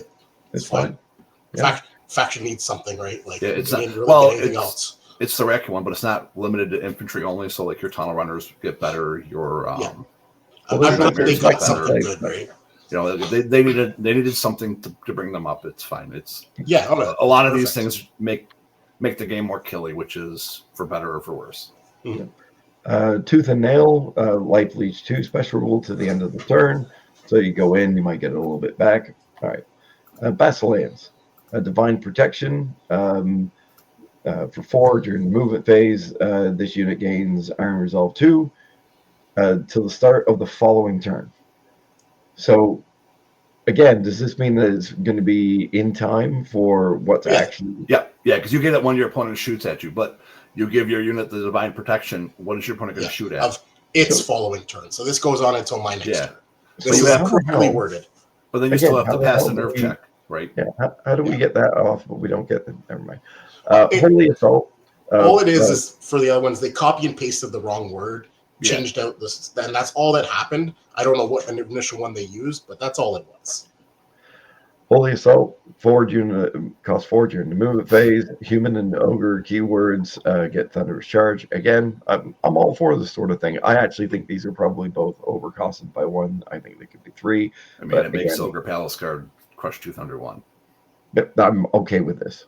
It's fine. Yeah. Faction needs something, right? Like it's we not, didn't really well, get anything else. It's the Ratkin one, but it's not limited to infantry only. So like your tunnel runners get better. Your I'm there's glad they got better. something good, right? You know, they needed something to bring them up. It's fine. It's a lot of these things make the game more killy, which is for better or for worse. Mm-hmm. Tooth and Nail, Life Leech 2 special rule to the end of the turn. So you go in, you might get a little bit back. All right. Basileans, Divine Protection. For 4 during the movement phase, this unit gains Iron Resolve 2 till the start of the following turn. So, again, does this mean that it's going to be in time for what's actually... Yeah, because you get it when your opponent shoots at you, but you give your unit the Divine Protection. What is your opponent going to shoot at? Its following turn. So this goes on until my next turn. This is correctly worded. But then you still have to pass the nerve check, right? Yeah, how do we get that off, but we don't get them? Never mind. Holy Assault. All it is for the other ones, they copy and pasted the wrong word, changed out this, and that's all that happened. I don't know what initial one they used, but that's all it was. Holy Assault, 4 unit, cost 4 during the movement phase. Human and ogre keywords get Thunderous Charge. Again, I'm all for this sort of thing. I actually think these are probably both overcosted by 1. I think they could be 3. I mean, it makes Ogre Palace Guard Crush Tooth under 1. But I'm okay with this.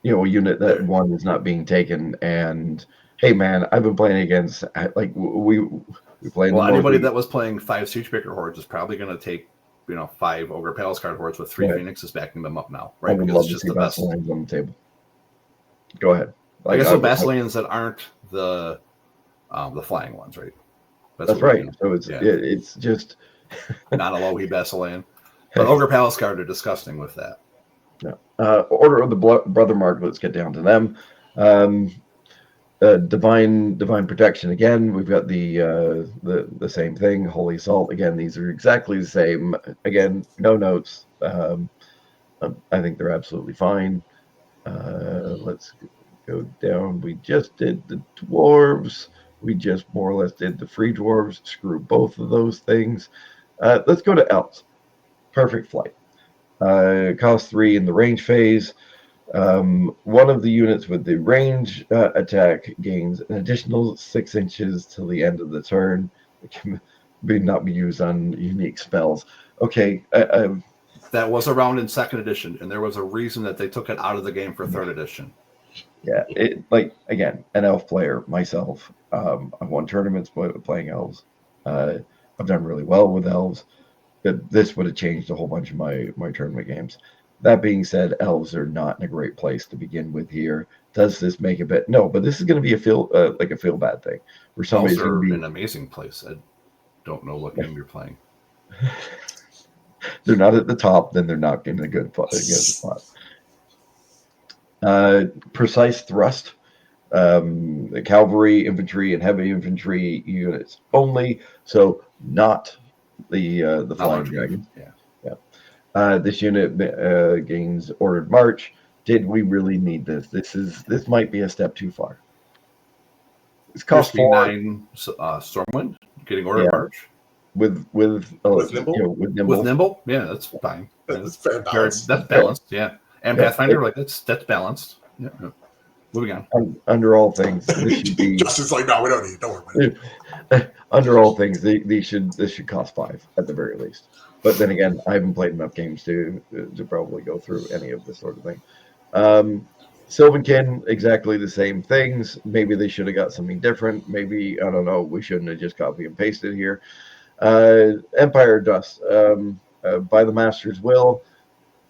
You know, a unit that 1 is not being taken, and hey, man, I've been playing against like we played. Well, anybody that was playing 5 Siegebreaker hordes is probably going to take 5 Ogre Palace Guard hordes with 3 Phoenixes backing them up now, right? Because it's just the best on the table. Go ahead. I guess the Basileans that aren't the flying ones, right? That's right. So it's just not a low heat Basilean, but Ogre Palace Guard are disgusting with that. Yeah. Order of the Brother Mark. Let's get down to them. Divine Protection again. We've got the same thing. Holy Assault again. These are exactly the same. Again, no notes. I think they're absolutely fine. Let's go down. We just did the dwarves. We just more or less did the free dwarves. Screw both of those things. Let's go to elves. Perfect Flight. Cost 3 in the range phase. One of the units with the range attack gains an additional 6 inches till the end of the turn. It can not be used on unique spells. Okay. That was around in 2nd edition, and there was a reason that they took it out of the game for 3rd edition. Yeah, again, an elf player myself. I've won tournaments playing elves. I've done really well with elves. But this would have changed a whole bunch of my tournament games. That being said, elves are not in a great place to begin with here. Does this make a bit? No, but this is going to be a feel bad thing. Where somebody's elves are in an amazing place. I don't know what game you're playing. They're not at the top, then they're not in a good spot. Precise Thrust. The cavalry, infantry, and heavy infantry units only. So not the flying dragon. Yeah. This unit gains ordered march. Did we really need this? This might be a step too far. It's cost 4. Stormwind getting ordered march with nimble. With nimble, yeah, that's fine. That's fair balance. That's balanced, yeah. And Pathfinder, that's balanced. Yeah. Moving on. Under all things, this should be. Justin's like, no, we don't need it. Don't worry about it. Under all things, this should cost 5 at the very least. But then again, I haven't played enough games to probably go through any of this sort of thing. Sylvankin, exactly the same things. Maybe they should have got something different. Maybe, I don't know, we shouldn't have just copy and pasted here. Empire Dust, by the Master's Will.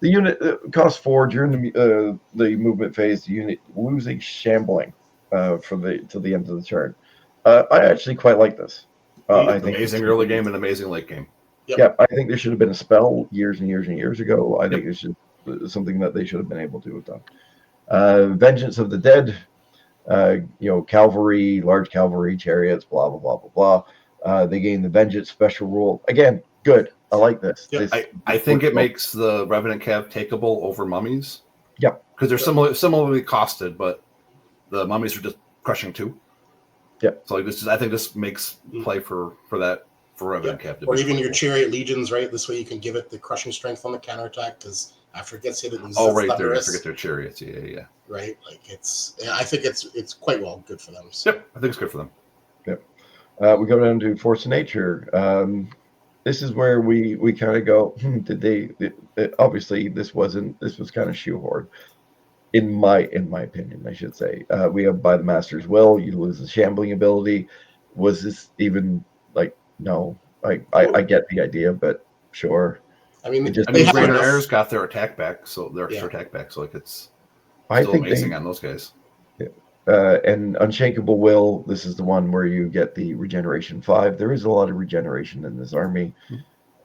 The unit costs 4 during the movement phase. The unit losing shambling till the end of the turn. I actually quite like this. I think amazing early game and amazing late game. Yep. Yeah, I think there should have been a spell years and years and years ago. I think it's just something that they should have been able to have done. Vengeance of the Dead. Cavalry, large cavalry, chariots, blah blah blah blah blah. They gain the vengeance special rule. Again, good. I like this. Yeah, I think it makes the Revenant Cav takeable over mummies. Yep. Because they're similarly costed, but the mummies are just crushing 2. Yep. So I think this makes play for Revenant Cav. Or even your chariot legions, right? This way you can give it the crushing strength on the counterattack, because after it gets hit, it loses its right there. I thunderous. forget their chariots. Yeah. Right? Like I think it's quite well good for them. So. Yep, I think it's good for them. Yep. We go down to Force of Nature. This is where we kind of go, did they obviously this was kind of shoehorned in my opinion, I should say. We have by the Master's Will, you lose the shambling ability. Was this even like, no, I get the idea, but sure. I mean, Greater Heirs got their attack back, so their extra attack back, so like it's still amazing on those guys. And Unshakable Will, this is the one where you get the regeneration 5. There is a lot of regeneration in this army.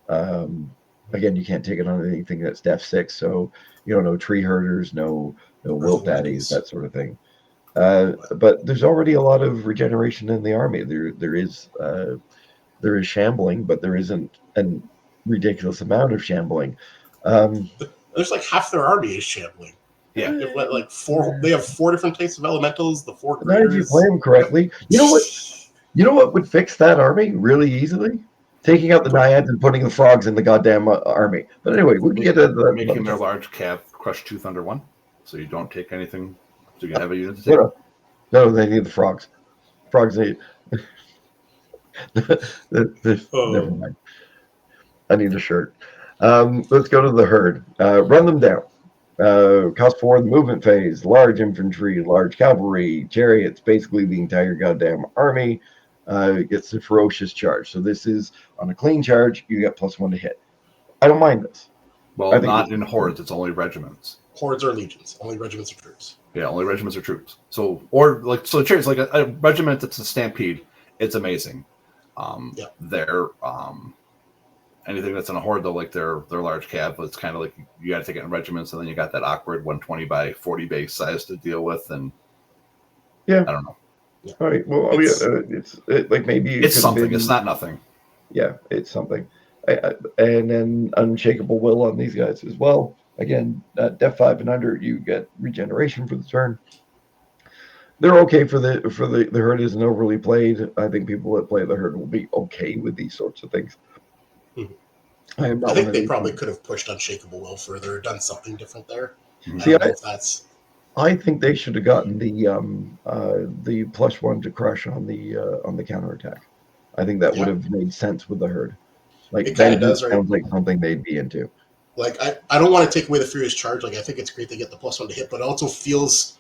Again, you can't take it on anything that's def 6, so no tree herders, no wilt daddies, that sort of thing. But there's already a lot of regeneration in the army. There is shambling, but there isn't a ridiculous amount of shambling. There's like half their army is shambling. Yeah, they have like 4. They have 4 different types of elementals. The 4 Not if you play them correctly. You know what would fix that army really easily? Taking out the naiads and putting the frogs in the goddamn army. But anyway, we can get to the making their large cav crush 2 Thunder 1, so you don't take anything. So you can have a unit to take. No, they need the frogs. Frogs need. Never mind. I need a shirt. Let's go to the herd. Run them down. Cost 4 in the movement phase, large infantry, large cavalry, chariots, basically the entire goddamn army gets a ferocious charge. So this is on a clean charge, you get +1 to hit. I don't mind this. Well, not in hordes, it's only regiments. Hordes or legions, only regiments or troops. Yeah, only regiments or troops. So the chariots, like a regiment that's a stampede, it's amazing. They're anything that's in a horde, though, like their large cav, it's kind of like you got to take it in regiments, and then you got that awkward 120 by 40 base size to deal with, and I don't know. Yeah. All right. Well, it's like maybe it's something. It's not nothing. Yeah, it's something. And then Unshakable Will on these guys as well. Again, def 5 and under, you get regeneration for the turn. They're okay for the herd isn't overly played. I think people that play the herd will be okay with these sorts of things. I think they probably could have pushed Unshakable Will further, done something different there. See, I think they should have gotten the +1 to crush on the counterattack. I think that would have made sense with the herd. Like it kind of does, right? Sounds like something they'd be into. Like I don't want to take away the Furious Charge. Like I think it's great they get the +1 to hit, but it also feels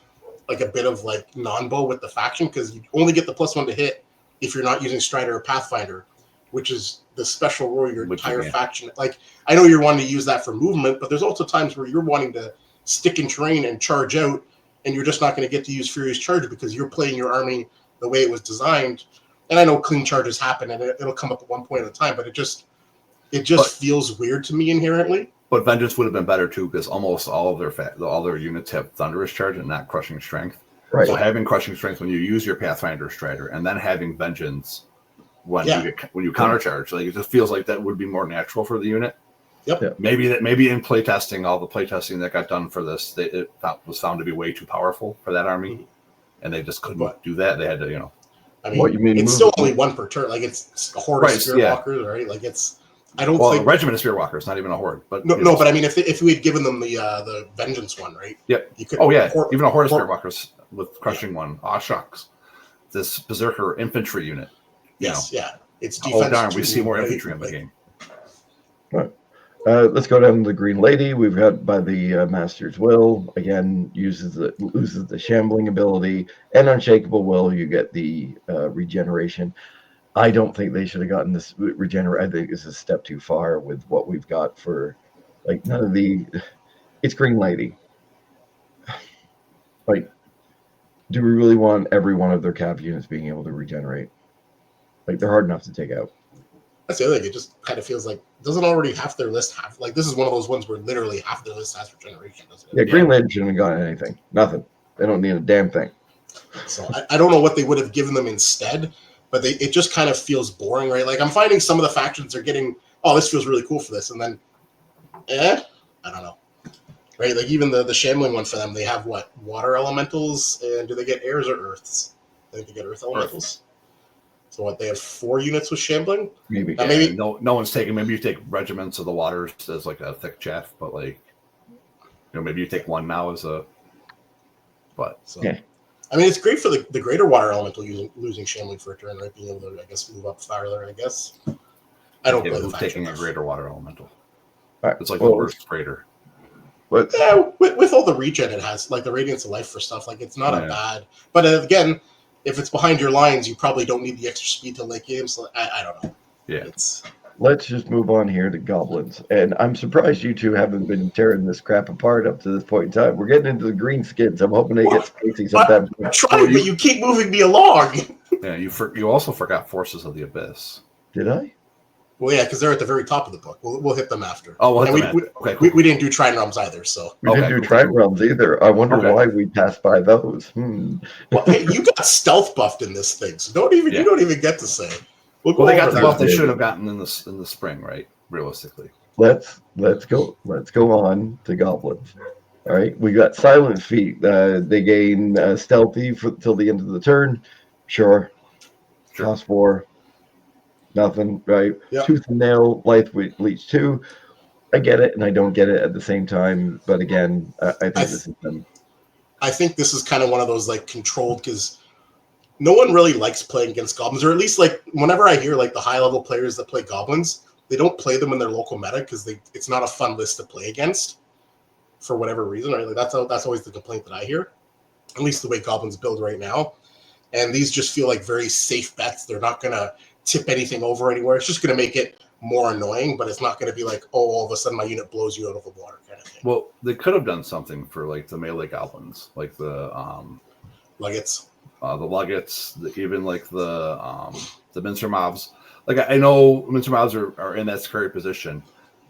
like a bit of like non-bow with the faction, because you only get the +1 to hit if you're not using Strider or Pathfinder, which is the special rule your entire faction. Like I know you're wanting to use that for movement, but there's also times where you're wanting to stick in terrain and charge out, and you're just not going to get to use Furious Charge because you're playing your army the way it was designed. And I know clean charges happen and it'll come up at one point at a time, but it just feels weird to me inherently. But Vengeance would have been better too, because almost all of their units have Thunderous Charge and not Crushing Strength. Right. So having Crushing Strength when you use your Pathfinder Strider, and then having Vengeance when you countercharge, like it just feels like that would be more natural for the unit. Yep. Yeah. Maybe in playtesting, all the playtesting that got done for this, it was found to be way too powerful for that army, and they just couldn't do that. They had to, I mean, what you mean? It's still only 1 per turn. Like it's a horde of Spearwalkers, right? Like it's. I don't think a regiment of Spearwalkers, not even a horde. But no. But I mean, if we had given them the Vengeance one, right? Yep. You could. Even a horde of Spearwalkers with Crushing one. Ah, shucks. This Berserker infantry unit. Yes. Yeah. It's defense. Oh darn! We see more infantry in the game. Right. Let's go down to the Green Lady. We've got by the Master's Will. Again, loses the shambling ability, and Unshakable Will. You get the regeneration. I don't think they should have gotten this regenerate. I think this is a step too far with what we've got for, like, none of the. It's Green Lady. Like, do we really want every one of their cav units being able to regenerate? Like, they're hard enough to take out. That's the other thing. It just kind of feels like, doesn't already half their list have, like, this is one of those ones where literally half their list has regeneration, doesn't it? Yeah, Green Lady shouldn't have gotten anything. Nothing. They don't need a damn thing. So I don't know what they would have given them instead, but it just kind of feels boring, right? Like I'm finding some of the factions are getting, oh, this feels really cool for this, and then, I don't know, right? Like even the shambling one for them, they have what, water elementals, and do they get airs or earths? I think they get earth elementals. So what, they have 4 units with shambling? Maybe. Yeah, maybe no one's taking. Maybe you take regiments of the waters as like a thick chaff, but like, maybe you take one now as a. But so. Yeah. I mean, it's great for the greater water elemental losing shambling for a turn, right? Being able to, I guess, move up farther. I guess. I don't play the who's taking a faction. greater water elemental? All right. It's like the worst greater. Let's. Yeah, with all the regen it has, like the Radiance of Life for stuff, like it's not a bad. But again, if it's behind your lines, you probably don't need the extra speed to late game. So I don't know. Yeah. Let's just move on here to goblins. And I'm surprised you two haven't been tearing this crap apart up to this point in time. We're getting into the green skins. I'm hoping they get spacey sometime. I'm trying, but you keep moving me along. Yeah, you also forgot Forces of the Abyss. Did I? Well, yeah, because they're at the very top of the book. We'll hit them after. Oh, we'll hit them after. Okay, cool. We didn't do Trine Realms either, so. We didn't do Trine Realms either. I wonder why we passed by those. Well, hey, you got stealth buffed in this thing, so you don't even get to say. Well, they got the buff they should have gotten in the spring, right? Realistically. Let's go on to goblins. All right, we got Silent Feet. They gain stealthy till the end of the turn. Sure. Cost 4. Nothing, right? Yep. Tooth and Nail, Life Leech 2. I get it, and I don't get it at the same time. But again, I think this is them. I think this is kind of one of those like controlled, because no one really likes playing against goblins, or at least like whenever I hear like the high level players that play goblins, they don't play them in their local meta because it's not a fun list to play against for whatever reason, right? Like that's always the complaint that I hear, at least the way goblins build right now. And these just feel like very safe bets. They're not going to tip anything over anywhere. It's just going to make it more annoying, but it's not going to be like, oh, all of a sudden my unit blows you out of the water kind of thing. Well, they could have done something for like the melee goblins, like the Luggets. The Luggets, even like the Mincer Mobs. Like I know Mincer Mobs are in that scary position,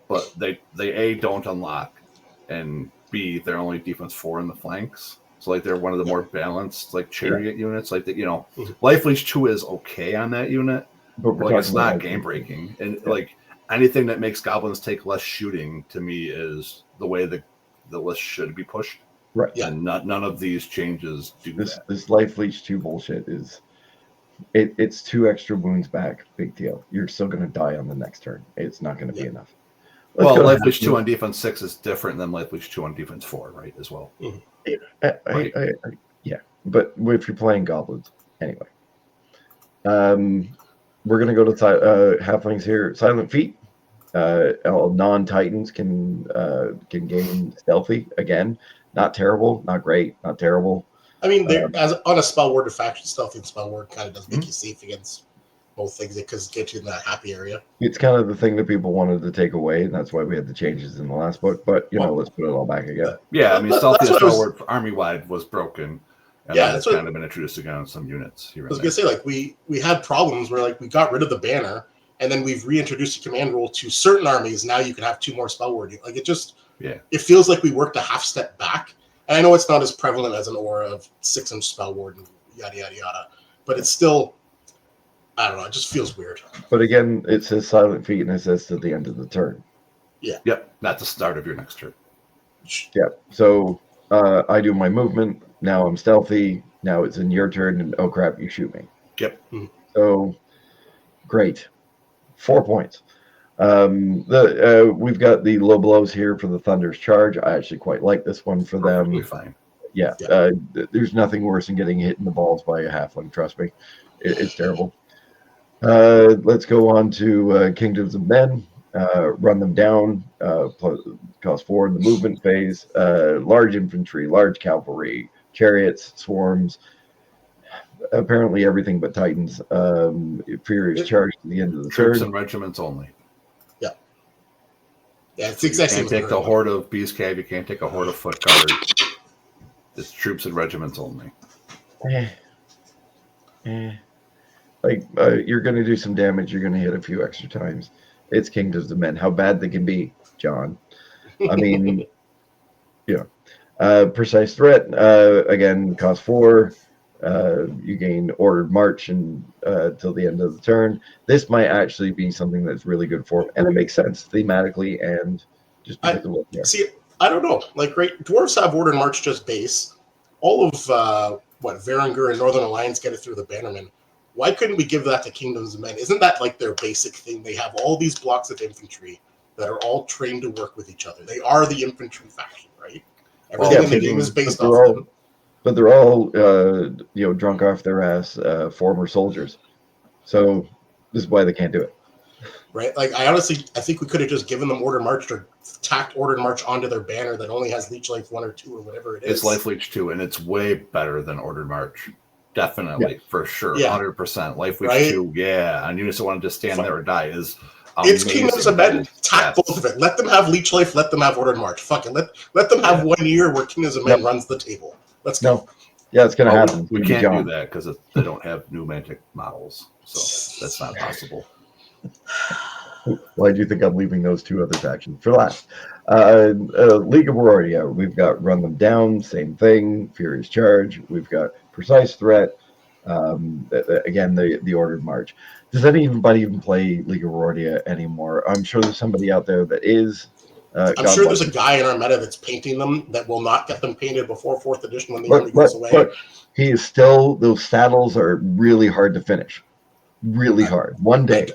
but they A, don't unlock, and B, they're only defense 4 in the flanks. So like they're one of the more balanced like chariot units. Like that, Life Leech 2 is okay on that unit, but like it's not game breaking. And like anything that makes goblins take less shooting to me is the way the list should be pushed. Right. Yeah. And none of these changes do that. This Life Leech 2 bullshit is it's 2 extra wounds back. Big deal. You're still going to die on the next turn. It's not going to be enough. Life Leech 2 on defense 6 is different than Life Leech 2 on defense 4, right? As well. Mm-hmm. Yeah, but if you're playing goblins, anyway. We're going to go to halflings here. Silent Feet. All non-titans can gain stealthy again. Not terrible, not great, not terrible. I mean, as on a spell word or faction, stealthy and spell word kind of does make you safe against both things because it gets you in that happy area. It's kind of the thing that people wanted to take away, and that's why we had the changes in the last book. But let's put it all back again. Yeah, I mean, stealthy and spell word army wide was broken. And that's kind of been introduced again on some units here. I was gonna say, like we had problems where like we got rid of the banner, and then we've reintroduced a command rule to certain armies. Now you can have 2 more spell word. Like it just it feels like we worked a half step back. And I know it's not as prevalent as an aura of 6-inch spell ward and yada yada yada, but it's still, I don't know, it just feels weird. But again, it says Silent Feet, and it says to the end of the turn. Yeah. Yep. Not the start of your next turn. Yep. So I do my movement. Now I'm stealthy. Now it's in your turn, and oh crap, you shoot me. Yep. Mm-hmm. So great, 4 points. We've got the low blows here for the Thunder's Charge. I actually quite like this one for them. Fine. Yeah. There's nothing worse than getting hit in the balls by a halfling. Trust me, it's terrible. Let's go on to Kingdoms of Men. Run them down. Cost 4 in the movement phase. Large infantry, large cavalry, chariots, swarms. Apparently everything but Titans. Furious Charge to the end of the Troops turn. and regiments only. Yeah, it's exactly. You can't take the horde of Beast Cave. You can't take a horde of Foot Guard. It's troops and regiments only. Like you're going to do some damage. You're going to hit a few extra times. It's Kingdoms of Men. How bad they can be, John. I mean, Precise Threat. Again, cost 4. You gain ordered march and till the end of the turn. This might actually be something that's really good for him, and it makes sense thematically and just I because of what they are. see. I don't know. Like, right, dwarves have ordered march just base. All of what Varangur and Northern Alliance get it through the Bannermen. Why couldn't we give that to Kingdoms of Men? Isn't that like their basic thing? They have all these blocks of infantry that are all trained to work with each other. They are the infantry faction, right? Everything in the game is based off them. But they're all drunk off their ass former soldiers. So this is why they can't do it. Right? Like, I think we could have just given them Order March or tacked Order March onto their banner that only has Leech Life 1 or 2 or whatever it is. It's Life Leech 2, and it's way better than Ordered March. Definitely, for sure. 100%. Life Leech 2, on units that want to just stand there or die is it's Kingdoms of Men. Tack both of it. Let them have Leech Life, let them have Ordered March. Fuck it. Let them have 1 year where Kingdoms of Men runs the table. Let's go. No. Yeah, it's going to happen. We can't do that because they don't have new Mantic models. So that's not possible. Why do you think I'm leaving those two other factions for last? League of Auroria, we've got Run Them Down, same thing. Furious Charge, we've got Precise Threat. Again, the Ordered March. Does anybody even play League of Auroria anymore? I'm sure there's somebody out there that is. I'm sure there's a guy in our meta that's painting them that will not get them painted before 4th edition when the army goes away. Look, he is still, those saddles are really hard to finish. Really hard. One day.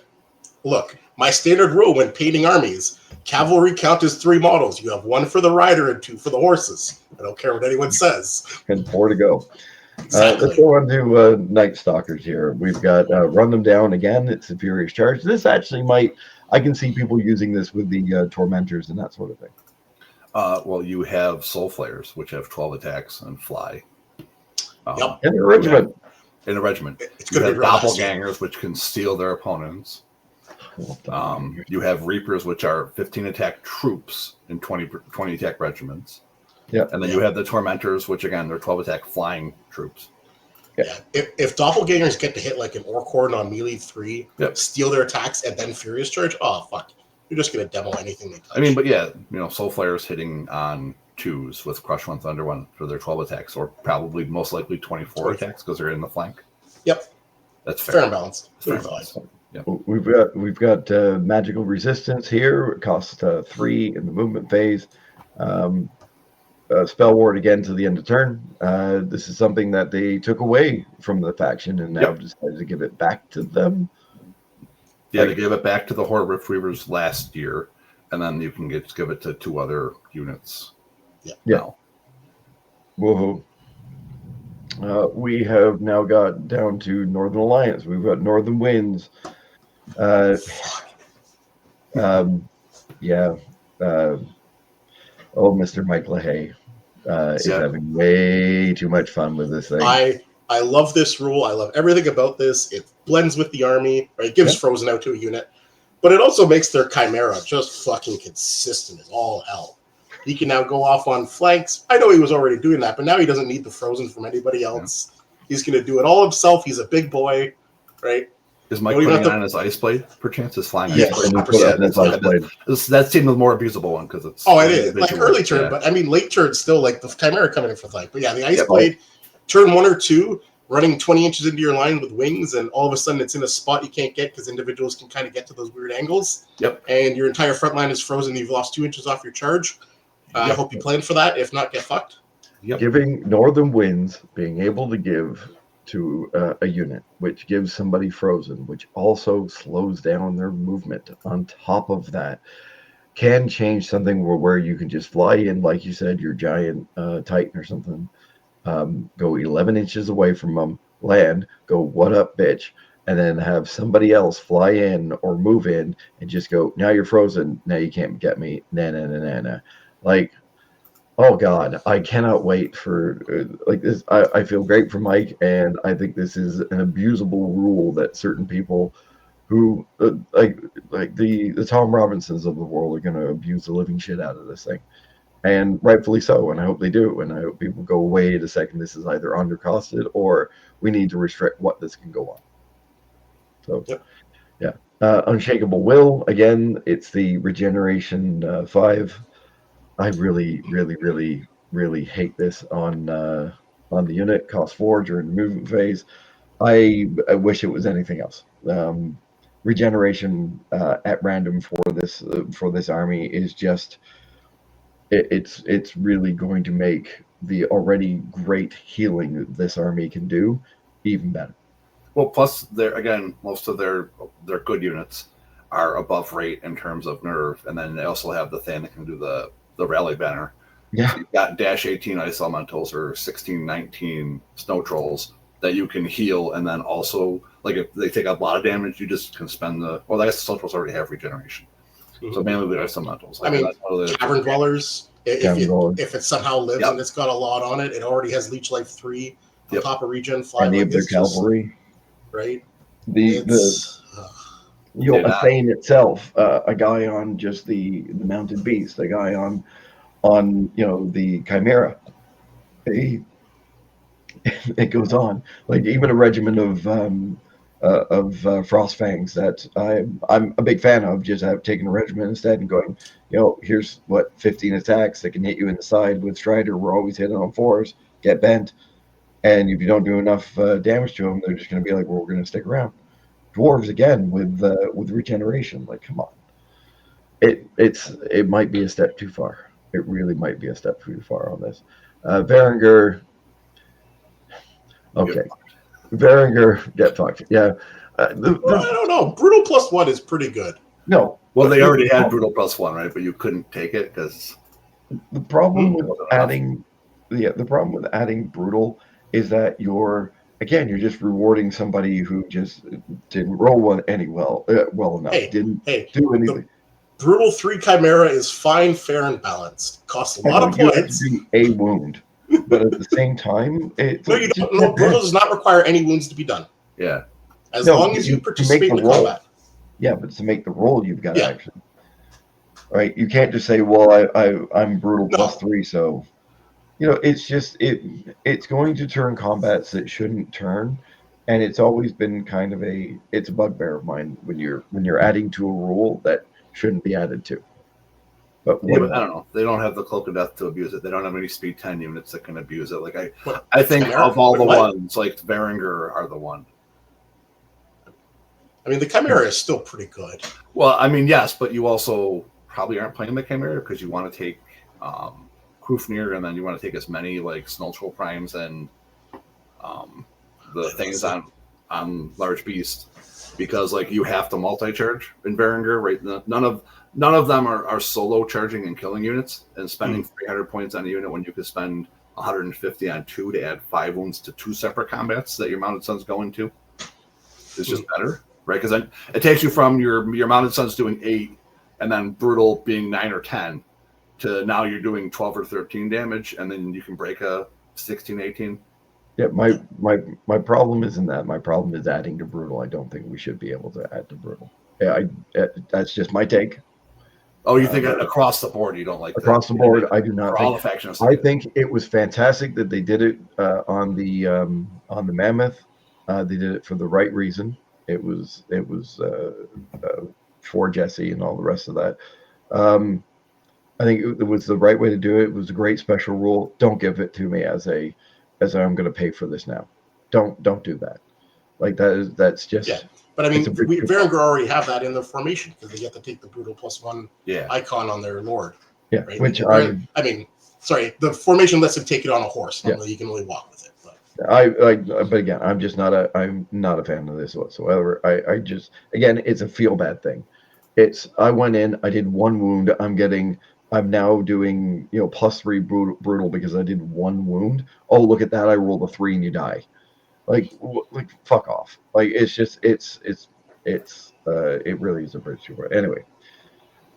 Look, my standard rule when painting armies, cavalry count as 3 models. You have 1 for the rider and 2 for the horses. I don't care what anyone says. And 4 to go. Exactly. Let's go on to Night Stalkers here. We've got Run Them Down again. It's a Furious Charge. This actually might, I can see people using this with the Tormentors and that sort of thing. Well, you have Soul Flayers, which have 12 attacks and fly. In a regiment. In a regiment. It's you good have Doppelgangers, which can steal their opponents. You have Reapers, which are 15 attack troops in 20 attack regiments. Yeah. And then you have the Tormentors, which again, they're 12 attack flying troops. Yeah. If Doppelgangers get to hit like an Orc Horde on melee 3, steal their attacks, and then Furious Charge, oh, fuck. You're just going to demo anything they touch. I mean, but yeah, Soul Flayers hitting on 2s with Crush 1, Thunder 1 for their 12 attacks, or probably most likely 24 attacks because they're in the flank. Yep. That's fair and balanced. Fair balance. Yeah. We've got magical resistance here. It costs 3 in the movement phase. Spell ward again to the end of turn. This is something that they took away from the faction and now decided to give it back to them. Yeah, they gave it back to the Horde Rift Weavers last year, and then you can give it to 2 other units. Yeah. Woohoo. We have now got down to Northern Alliance. We've got Northern Winds. Mr. Mike LaHaye is having way too much fun with this thing. I love this rule. I love everything about this. It blends with the army, right? It gives Frozen out to a unit, but it also makes their Chimera just fucking consistent as all hell. He can now go off on flanks. I know he was already doing that, but now he doesn't need the Frozen from anybody else. Yeah. He's going to do it all himself. He's a big boy, right? Is Mike putting on his Ice Blade, perchance? His flying Ice Blade? That seemed the more abusable one because it's... Oh, it is. Like early turn, but I mean, late turn still, like the Chimera coming in for flank. But yeah, the Ice Blade, turn 1 or 2, running 20 inches into your line with wings, and all of a sudden it's in a spot you can't get because individuals can kind of get to those weird angles. Yep. And your entire front line is frozen. You've lost 2 inches off your charge. I hope you plan for that. If not, get fucked. Yep. Giving Northern Winds, being able to give to a unit, which gives somebody frozen, which also slows down their movement. On top of that, can change something where you can just fly in, like you said, your giant Titan or something, go 11 inches away from them, land, go, what up, bitch, and then have somebody else fly in or move in and just go, now you're frozen, now you can't get me, nah. Like, oh God, I cannot wait for like this. I feel great for Mike, and I think this is an abusable rule that certain people who like the Tom Robinsons of the world are going to abuse the living shit out of this thing, and rightfully so. And I hope they do. And I hope people go, wait a second, this is either undercosted or we need to restrict what this can go on. So yeah, Unshakable Will again. It's the regeneration 5. I really hate this on on the unit, cost 4 during the movement phase. I wish it was anything else. Regeneration at random for this army is just it's really going to make the already great healing this army can do even better. Well, plus they're again most of their good units are above rate in terms of nerve, and then they also have the thing that can do the rally banner. Yeah, So you've got dash 18 ice elementals or 16-19 snow trolls that you can heal, and then also like if they take a lot of damage, you just can spend the. Well, I guess the snow trolls already have regeneration, so mainly the ice elementals. I Like, mean, cavern dwellers. If it somehow lives Yep. and it's got a lot on it, it already has leech life 3 on Yep. top of regen 5. any Like, of their it's just cavalry. right. The It's you know, Yeah. a Thane itself, a guy on just the mounted beast, a guy on you know the Chimera. He, it goes on like even a regiment of frost fangs that I'm a big fan of. Just have taken a regiment instead and going, you know, here's what 15 attacks that can hit you in the side with Strider. We're always hitting on 4s, get bent, and if you don't do enough damage to them, they're just going to be like, well, we're going to stick around. Dwarves again with regeneration. Like, come on, it might be a step too far. It really might be a step too far on this. Varinger, okay. Varinger, get fucked. Yeah. Well, I don't know. Brutal +1 is pretty good. No. Well, they already had brutal +1, right? But you couldn't take it because the problem with adding, the problem with adding brutal is that you're just rewarding somebody who just didn't roll well enough. Didn't do anything. Brutal 3 Chimera is fine, fair, and balanced. Costs a lot of You have to points. do a wound, but at the same time, No, you don't. No, brutal does not require any wounds to be done. yeah. As long as you participate in the combat. Yeah, but to make the roll, you've got to actually. Right, you can't just say, "Well, I'm brutal +3," so you know it's just it's going to turn combats that shouldn't turn, and it's always been kind of a bugbear of mine when you're adding to a rule that shouldn't be added to. But I don't know. They don't have the cloak of death to abuse it. They don't have any speed 10 units that can abuse it. Like I think Chimera? Of all the ones, like Varinger are the one. I mean, the Chimera is still pretty good. Well, I mean, yes, but you also probably aren't playing the Chimera because you want to take Krufnir, and then you want to take as many like Snow Troll Primes and the things on Large Beast because like you have to multi-charge in Varinger, right? None of them are solo charging and killing units and spending 300 points on a unit when you could spend 150 on 2 to add 5 wounds to 2 separate combats that your Mounted Sons go into. It's just better, right? Because then it takes you from your Mounted Sons doing 8 and then Brutal being 9 or 10 to now you're doing 12 or 13 damage, and then you can break a 16, 18. Yeah, my problem isn't that. My problem is adding to Brutal. I don't think we should be able to add to Brutal. Yeah, that's just my take. Oh, you think across the board you don't like across the board? I do not. For all the factions. I think it was fantastic that they did it on the Mammoth. They did it for the right reason. It was for Jesse and all the rest of that. I think it was the right way to do it. It was a great special rule. Don't give it to me as I'm going to pay for this now. Don't do that. Like that's just. Yeah. But I mean, Varinger already have that in their formation because they get to take the Brutal +1 icon on their Lord. Yeah, right? Which sorry, the formation lets him take it on a horse. Normally, you can only walk with it. But again, I'm not a fan of this whatsoever. I just it's a feel bad thing. I went in, I did 1 wound. I'm now doing +3 brutal because I did 1 wound. Oh, look at that! I rolled a 3 and you die. Like fuck off. Like it's just it really is a bridge too far. Anyway,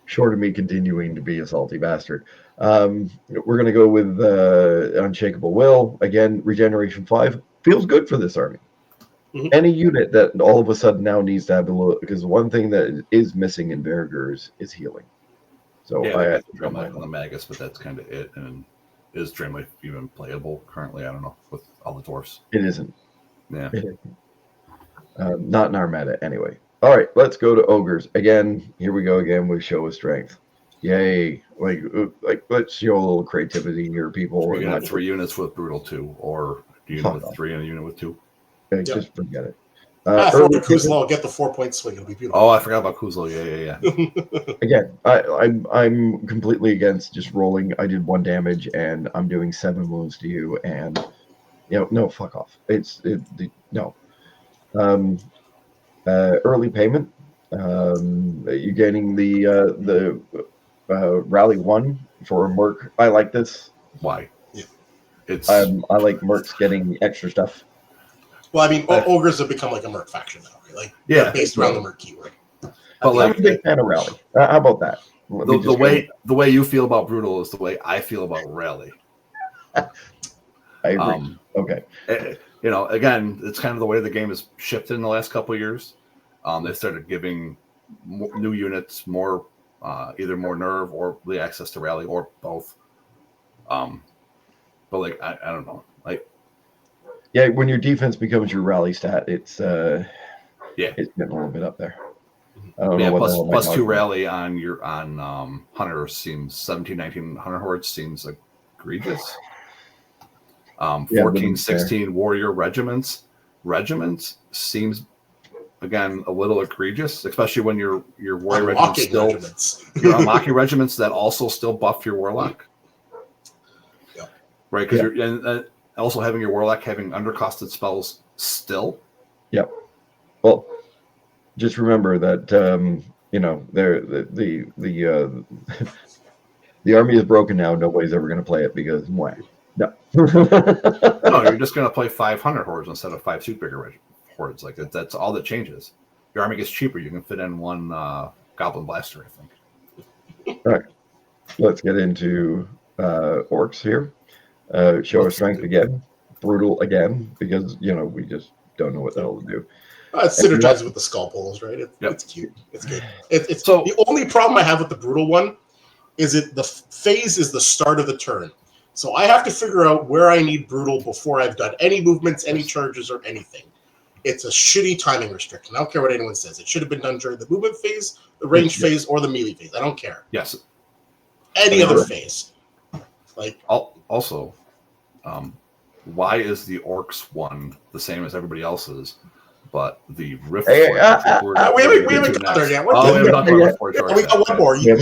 short of me continuing to be a salty bastard. We're gonna go with Unshakable Will again. Regeneration 5 feels good for this army. Mm-hmm. Any unit that all of a sudden now needs to have a little, because one thing that is missing in Vergers is healing. So I Dreamlight on the Magus, but that's kind of it. And is Dreamlight even playable currently? I don't know with all the dwarfs. It isn't. Yeah. Not in our meta anyway. All right, let's go to ogres again. Here we go again with Show of Strength. Yay! Like let's show a little creativity here, people. You're And gonna like, have 3 units with brutal 2, or a unit fuck with off. 3 and a unit with 2. Hey, Yep. just forget it. Throw Early the Kuzla, I'll get the 4-point swing. It'll be beautiful. Oh, I forgot about Kuzlo. Yeah. Again, I'm completely against just rolling. I did 1 damage, and I'm doing 7 wounds to you, and no, fuck off. No. Early payment. You're getting the rally 1 for Merc. I like this. Why? Yeah. It's I like Mercs getting extra stuff. Well, I mean, ogres have become like a merc faction now, right? Like, Yeah. they're based around the merc keyword. But like, I'm a big fan of rally. How about that? the way you feel about brutal is the way I feel about rally. I agree. Okay. Again, it's kind of the way the game has shifted in the last couple of years. They started giving new units more, either more nerve or the access to rally or both. But like, I don't know, like. Yeah, when your defense becomes your rally stat, it's Yeah, it's getting a little bit up there. Plus 2 rally on hunter seems 17-19 hunter hordes seems egregious. 14-16 warrior regiments seems again a little egregious, especially when your warrior regiments still you're unlocking regiments that also still buff your warlock. Yeah. Right, because you're also having your warlock having undercosted spells still. Yep. Well, just remember that the army is broken now. Nobody's ever going to play it because why? No. No, you're just going to play 500 hordes instead of 5 super hordes. Like that's all that changes. Your army gets cheaper. You can fit in 1 goblin blaster, I think. All right. Let's get into orcs here. Show our strength again. Brutal again, because we just don't know what the hell to do. It synergizes with the skull poles, right? It's cute. It's good. It's so the only problem I have with the brutal one is the phase is the start of the turn. So I have to figure out where I need brutal before I've done any movements, any charges, or anything. It's a shitty timing restriction. I don't care what anyone says. It should have been done during the movement phase, the range phase, or the melee phase. I don't care. Yes. Any other phase. Like also, why is the orcs one the same as everybody else's, but the rift? We haven't got there yet. We got one more. You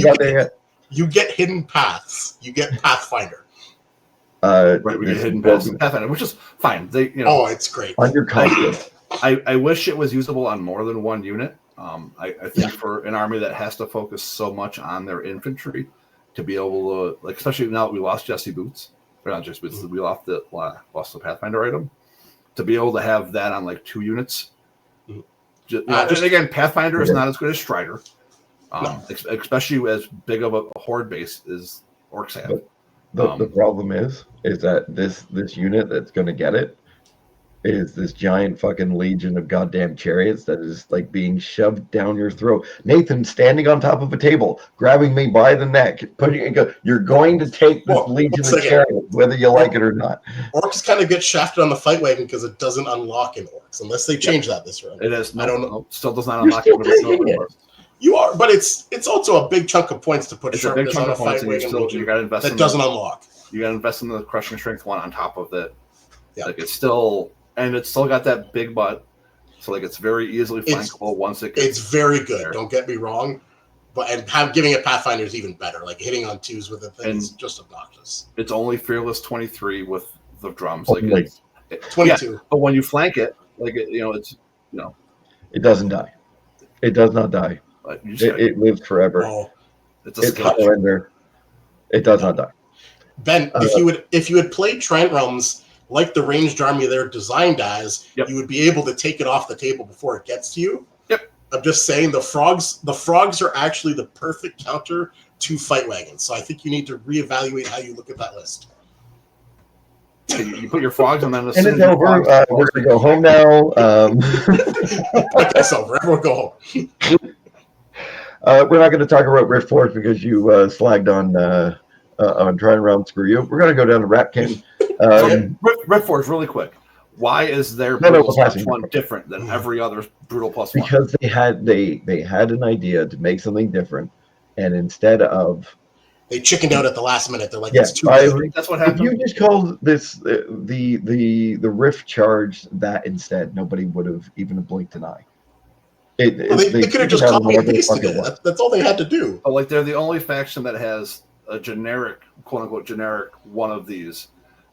get hidden paths. You get Pathfinder. Right, we get hidden paths, Pathfinder, which is fine. Oh, it's great. On your costume. I wish it was usable on more than 1 unit. I think for an army that has to focus so much on their infantry to be able to, especially now that we lost Jesse Boots, or not Jesse Boots, we lost the Pathfinder item, to be able to have that on 2 units. Just again, Pathfinder is not as good as Strider, especially as big of a horde base as orcs have. The problem is that this unit that's going to get it is this giant fucking legion of goddamn chariots that is being shoved down your throat. Nathan standing on top of a table, grabbing me by the neck, putting it. You're going to take this legion of chariots, whether you like it or not. Orcs kind of get shafted on the fight wagon because it doesn't unlock in orcs unless they change that this round. It is. I don't know. Still does not unlock it. You are, but it's also a big chunk of points to put sharpness on a fight wagon you got to invest that doesn't unlock. You got to invest in the crushing strength 1 on top of that. Yeah. It's still got that big butt, so it's very easily flankable once it gets. It's very good. There. Don't get me wrong, giving it Pathfinder is even better. Hitting on 2s with it is just obnoxious. It's only fearless 23 with the drums. 22. Yeah, but when you flank it, it's It doesn't die. It does not die. It lives forever. Oh, it's Highlander. It does not die. Ben, if you had played Trent Realms like the ranged army they're designed as, you would be able to take it off the table before it gets to you. Yep. I'm just saying the frogs are actually the perfect counter to fight wagons. So I think you need to reevaluate how you look at that list. You put your frogs on that. And it's over. We're going to go home now. That's over. Everyone go home. We're not going to talk about Rift Force because you slagged on trying around screw you. We're going to go down to Ratkin. Rift Force, really quick. Why is their brutal plus 1 different than every other brutal plus 1? Because they had an idea to make something different, and instead of They chickened out at the last minute. They're like, yeah, it's too I good. think that's what if you happened. just called this the rift charge that instead, nobody would have even blinked an eye. Well, they They could have figured just out copy and whatever the pasted fuck it it. was. That's all they had to do. But like they're the only faction that has a generic, quote unquote, generic one of these,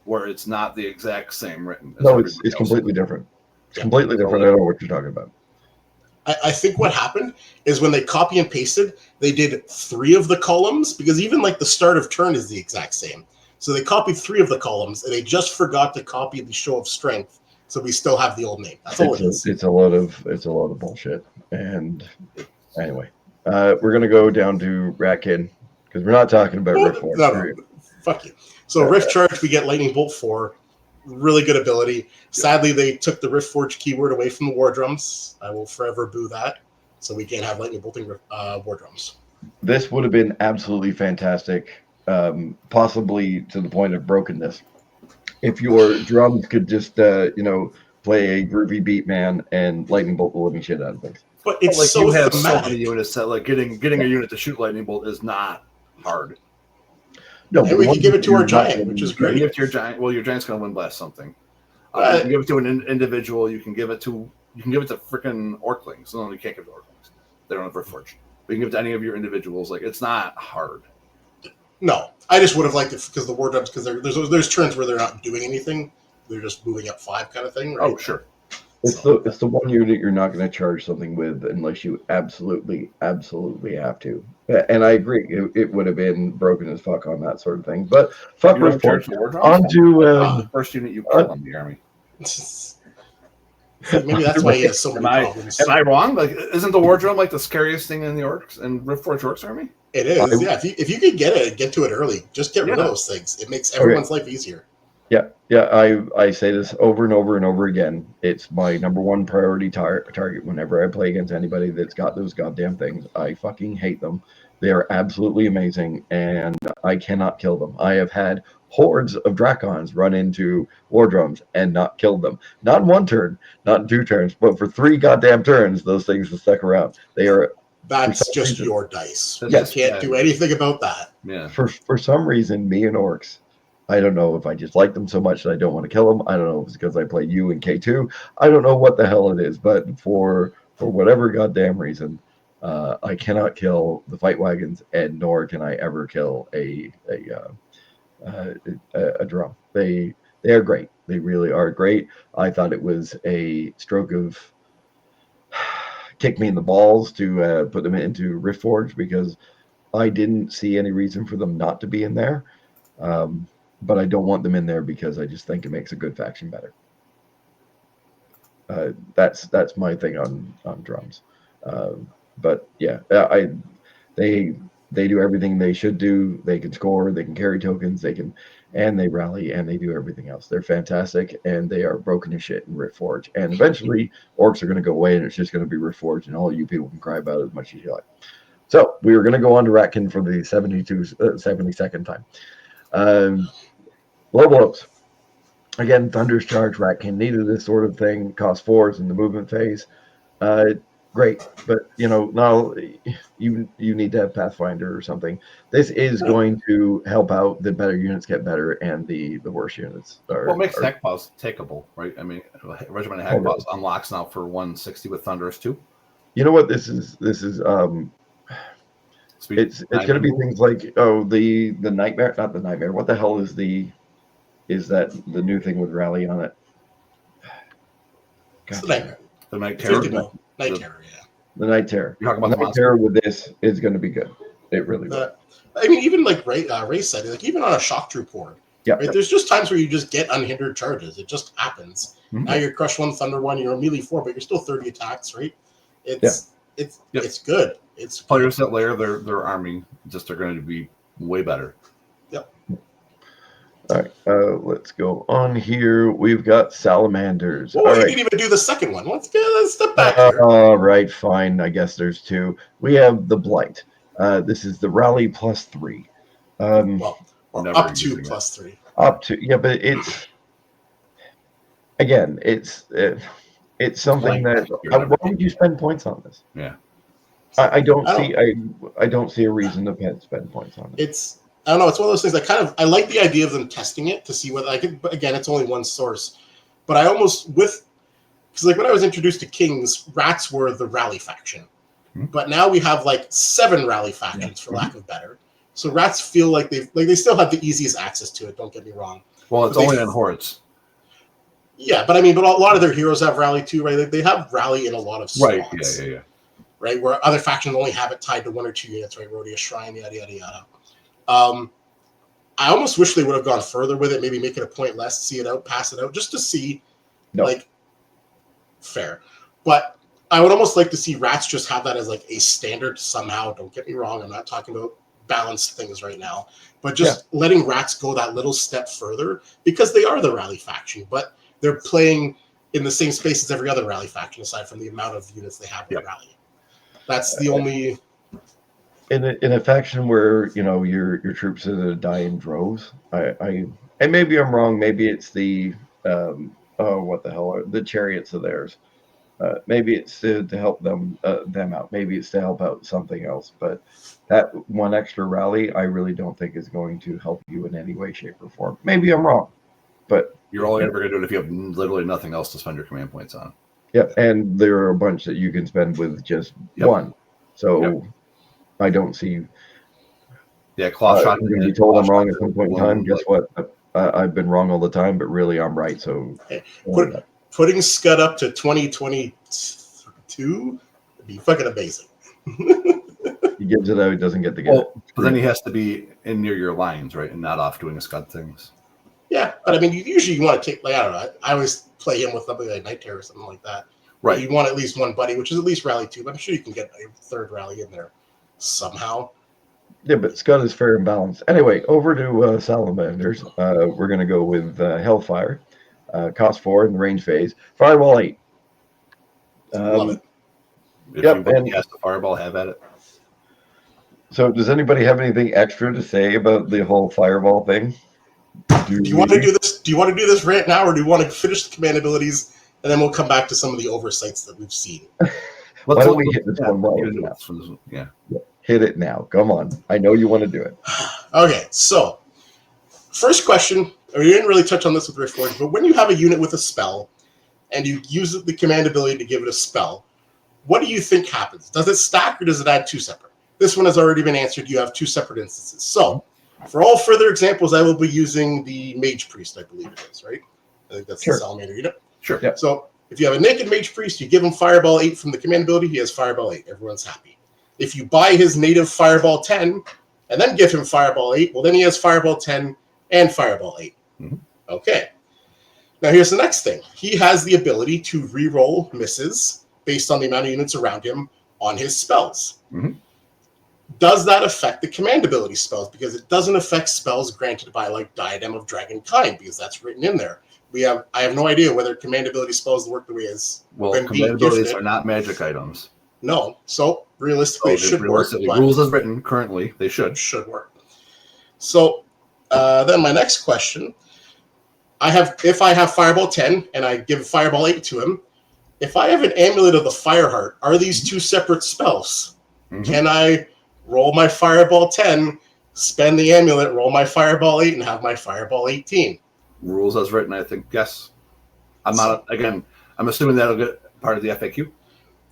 where it's not the exact same written. As No, it's everybody else. completely different. It's Yeah. completely different. I don't know what you're talking about. I think what happened is when they copy and pasted, they did 3 of the columns because even like the start of turn is the exact same. So they copied 3 of the columns and they just forgot to copy the show of strength. So we still have the old name. That's all it is. It's a lot of bullshit. And anyway, we're gonna go down to Ratkin because we're not talking about Rift Forge. No, fuck you. So Rift Charge, we get Lightning Bolt 4. Really good ability. Sadly, they took the Rift Forge keyword away from the War Drums. I will forever boo that. So we can't have Lightning Bolting War Drums. This would have been absolutely fantastic, possibly to the point of brokenness. If your drums could just, play a groovy beat, man, and lightning bolt the living shit out of things. But it's like so you have thematic. so many units that like getting a unit to shoot lightning bolt is not hard. No, and we could give it to our giant, which is You can great. give it to your giant. Well, your giant's gonna win blast something. You can give it to an individual. You can give it to freaking orclings. No, you can't give it to orclings. They don't have Rift Forge. But you can give it to any of your individuals. Like it's not hard. No, I just would have liked it because the War Drums, because there's turns where they're not doing anything. They're just moving up 5 kind of thing, right? Oh, sure. It's the one unit you're not going to charge something with unless you absolutely have to. And I agree, it would have been broken as fuck on that sort of thing. But fuck Rift Forge. On to the first unit you kill in the army. Maybe that's why he has so many problems. Am I wrong? Like, isn't the War Drum like the scariest thing in the orcs and Rift Forge Orcs army? It is, yeah. If you could get to it early, just get rid of those things. It makes everyone's life easier. Yeah. I say this over and over and over again. It's my number one priority target whenever I play against anybody that's got those goddamn things. I fucking hate them. They are absolutely amazing, and I cannot kill them. I have had hordes of Dracons run into War Drums and not killed them. Not in 1 turn, not in 2 turns, but for 3 goddamn turns, those things have stuck around. They are. That's just your dice. Yes, you can't do anything about that. Yeah. For some reason, me and orcs, I don't know if I just like them so much that I don't want to kill them. I don't know if it's because I play U and K2. I don't know what the hell it is, but for whatever goddamn reason, I cannot kill the fight wagons, and nor can I ever kill a drum. They are great. They really are great. I thought it was a stroke of kick me in the balls to put them into Rift Forge because I didn't see any reason for them not to be in there. But I don't want them in there because I just think it makes a good faction better. That's my thing on drums. But yeah, they do everything they should do. They can score, they can carry tokens, and they rally, and they do everything else. They're fantastic, and they are broken as shit in Rift Forge. And eventually, orcs are going to go away, and it's just going to be Rift Forge, and all you people can cry about it as much as you like. So we are going to go on to Ratkin for the 72nd time. Global Oaks. Again, Thunder's Charge, Ratkin needed this sort of thing, cost 4s in the movement phase. Great, but now you need to have Pathfinder or something. This is going to help out the better units get better, and the worse units are. Well, it makes Hackpaws takeable, right? I mean, Regiment of Hackpaws unlocks now for 160 with Thunderous too. You know what this is? This is it's going to be things like the nightmare, not the nightmare. What the hell is the new thing with rally on it? It's the nightmare. The Night Terror. Night Terror, yeah. The Night Terror. You're talking about the Night Terror with this is going to be good. It really will. I mean, even like Ray said, like even on a shock troop horde, right? There's just times where you just get unhindered charges. It just happens. Mm-hmm. Now you're Crush 1, Thunder 1, you're a melee 4, but you're still 30 attacks, right? It's good. It's players that layer their army just are going to be way better. Yep. All right, let's go on here. We've got Salamanders. Well, we didn't even do the second one. Let's step back here. All right, fine. I guess there's 2. We have the Blight. This is the Rally +3. Well, up to +3. Up to, yeah, but it's again, it's something that. Why would you spend points on this? Yeah. I don't I see don't. I don't see a reason to spend points on it. It's I don't know. It's one of those things. I like the idea of them testing it to see whether I could. But again, it's only one source. But I almost with because like when I was introduced to Kings, rats were the rally faction. But now we have like 7 rally factions, for lack of better. So rats feel like they still have the easiest access to it. Don't get me wrong. Well, it's only on hordes. Yeah, but I mean, but a lot of their heroes have rally too, right? Like they have rally in a lot of slots. Right. Yeah. Right, where other factions only have it tied to 1 or 2 units, right? Rhodia Shrine, yada yada yada. I almost wish they would have gone further with it. Maybe make it a point less, see it out, pass it out, just to see, like, fair. But I would almost like to see rats just have that as like a standard somehow. Don't get me wrong. I'm not talking about balanced things right now, but just letting rats go that little step further because they are the rally faction, but they're playing in the same space as every other rally faction aside from the amount of units they have in rally. That's the only in a faction where your troops are to die in droves. I and maybe I'm wrong. Maybe it's the what the hell are the chariots of theirs. Maybe it's to help them out. Maybe it's to help out something else. But that one extra rally, I really don't think is going to help you in any way, shape, or form. Maybe I'm wrong, but you're only ever going to do it if you have literally nothing else to spend your command points on. Yeah, and there are a bunch that you can spend with just one. So I don't see. Yeah, claw shot. I'm going to be told I'm wrong at some point in time. Guess what? I've been wrong all the time, but really I'm right. So putting Scud up to 2022 would be fucking amazing. He gives it out, he doesn't get to get it. But then he has to be in near your lines, right, and not off doing Scud things. Yeah, but I mean, you want to take, like, I don't know, I always play him with something like Night Terror or something like that. Right. You want at least one buddy, which is at least rally 2, but I'm sure you can get a 3rd rally in there somehow. Yeah, but Scud is fair and balanced. Anyway, over to Salamanders. We're going to go with Hellfire. Cost 4 in the range phase. Fireball 8. Love it. If you cast the Fireball, have at it. So does anybody have anything extra to say about the whole Fireball thing? Do you want to do this? Do you want to do this rant now, or do you want to finish the command abilities, and then we'll come back to some of the oversights that we've seen? Why don't we hit this one while we're now? Yeah. Hit it now. Come on. I know you want to do it. Okay, so first question, or you didn't really touch on this with Riftforged, but when you have a unit with a spell and you use the command ability to give it a spell, what do you think happens? Does it stack or does it add 2 separate? This one has already been answered. You have 2 separate instances. So for all further examples, I will be using the Mage Priest, I believe it is, right? I think that's the Salamander unit. Sure. Yeah. So if you have a naked Mage Priest, you give him Fireball 8 from the command ability, he has Fireball 8. Everyone's happy. If you buy his native Fireball 10 and then give him Fireball 8, well, then he has Fireball 10 and Fireball 8. Mm-hmm. Okay. Now here's the next thing. He has the ability to reroll misses based on the amount of units around him on his spells. Mm-hmm. Does that affect the command ability spells? Because it doesn't affect spells granted by like Diadem of Dragonkind, because that's written in there. I have no idea whether command ability spells work the way as command abilities are not magic items. No, so realistically, it should work. Rules as written currently, they should work. So then my next question: if I have Fireball 10 and I give Fireball 8 to him, if I have an Amulet of the Fireheart, are these 2 separate spells? Mm-hmm. Can I roll my Fireball 10, spend the Amulet, roll my Fireball 8, and have my Fireball 18? Rules as written, I think, yes. I'm assuming that'll get part of the FAQ.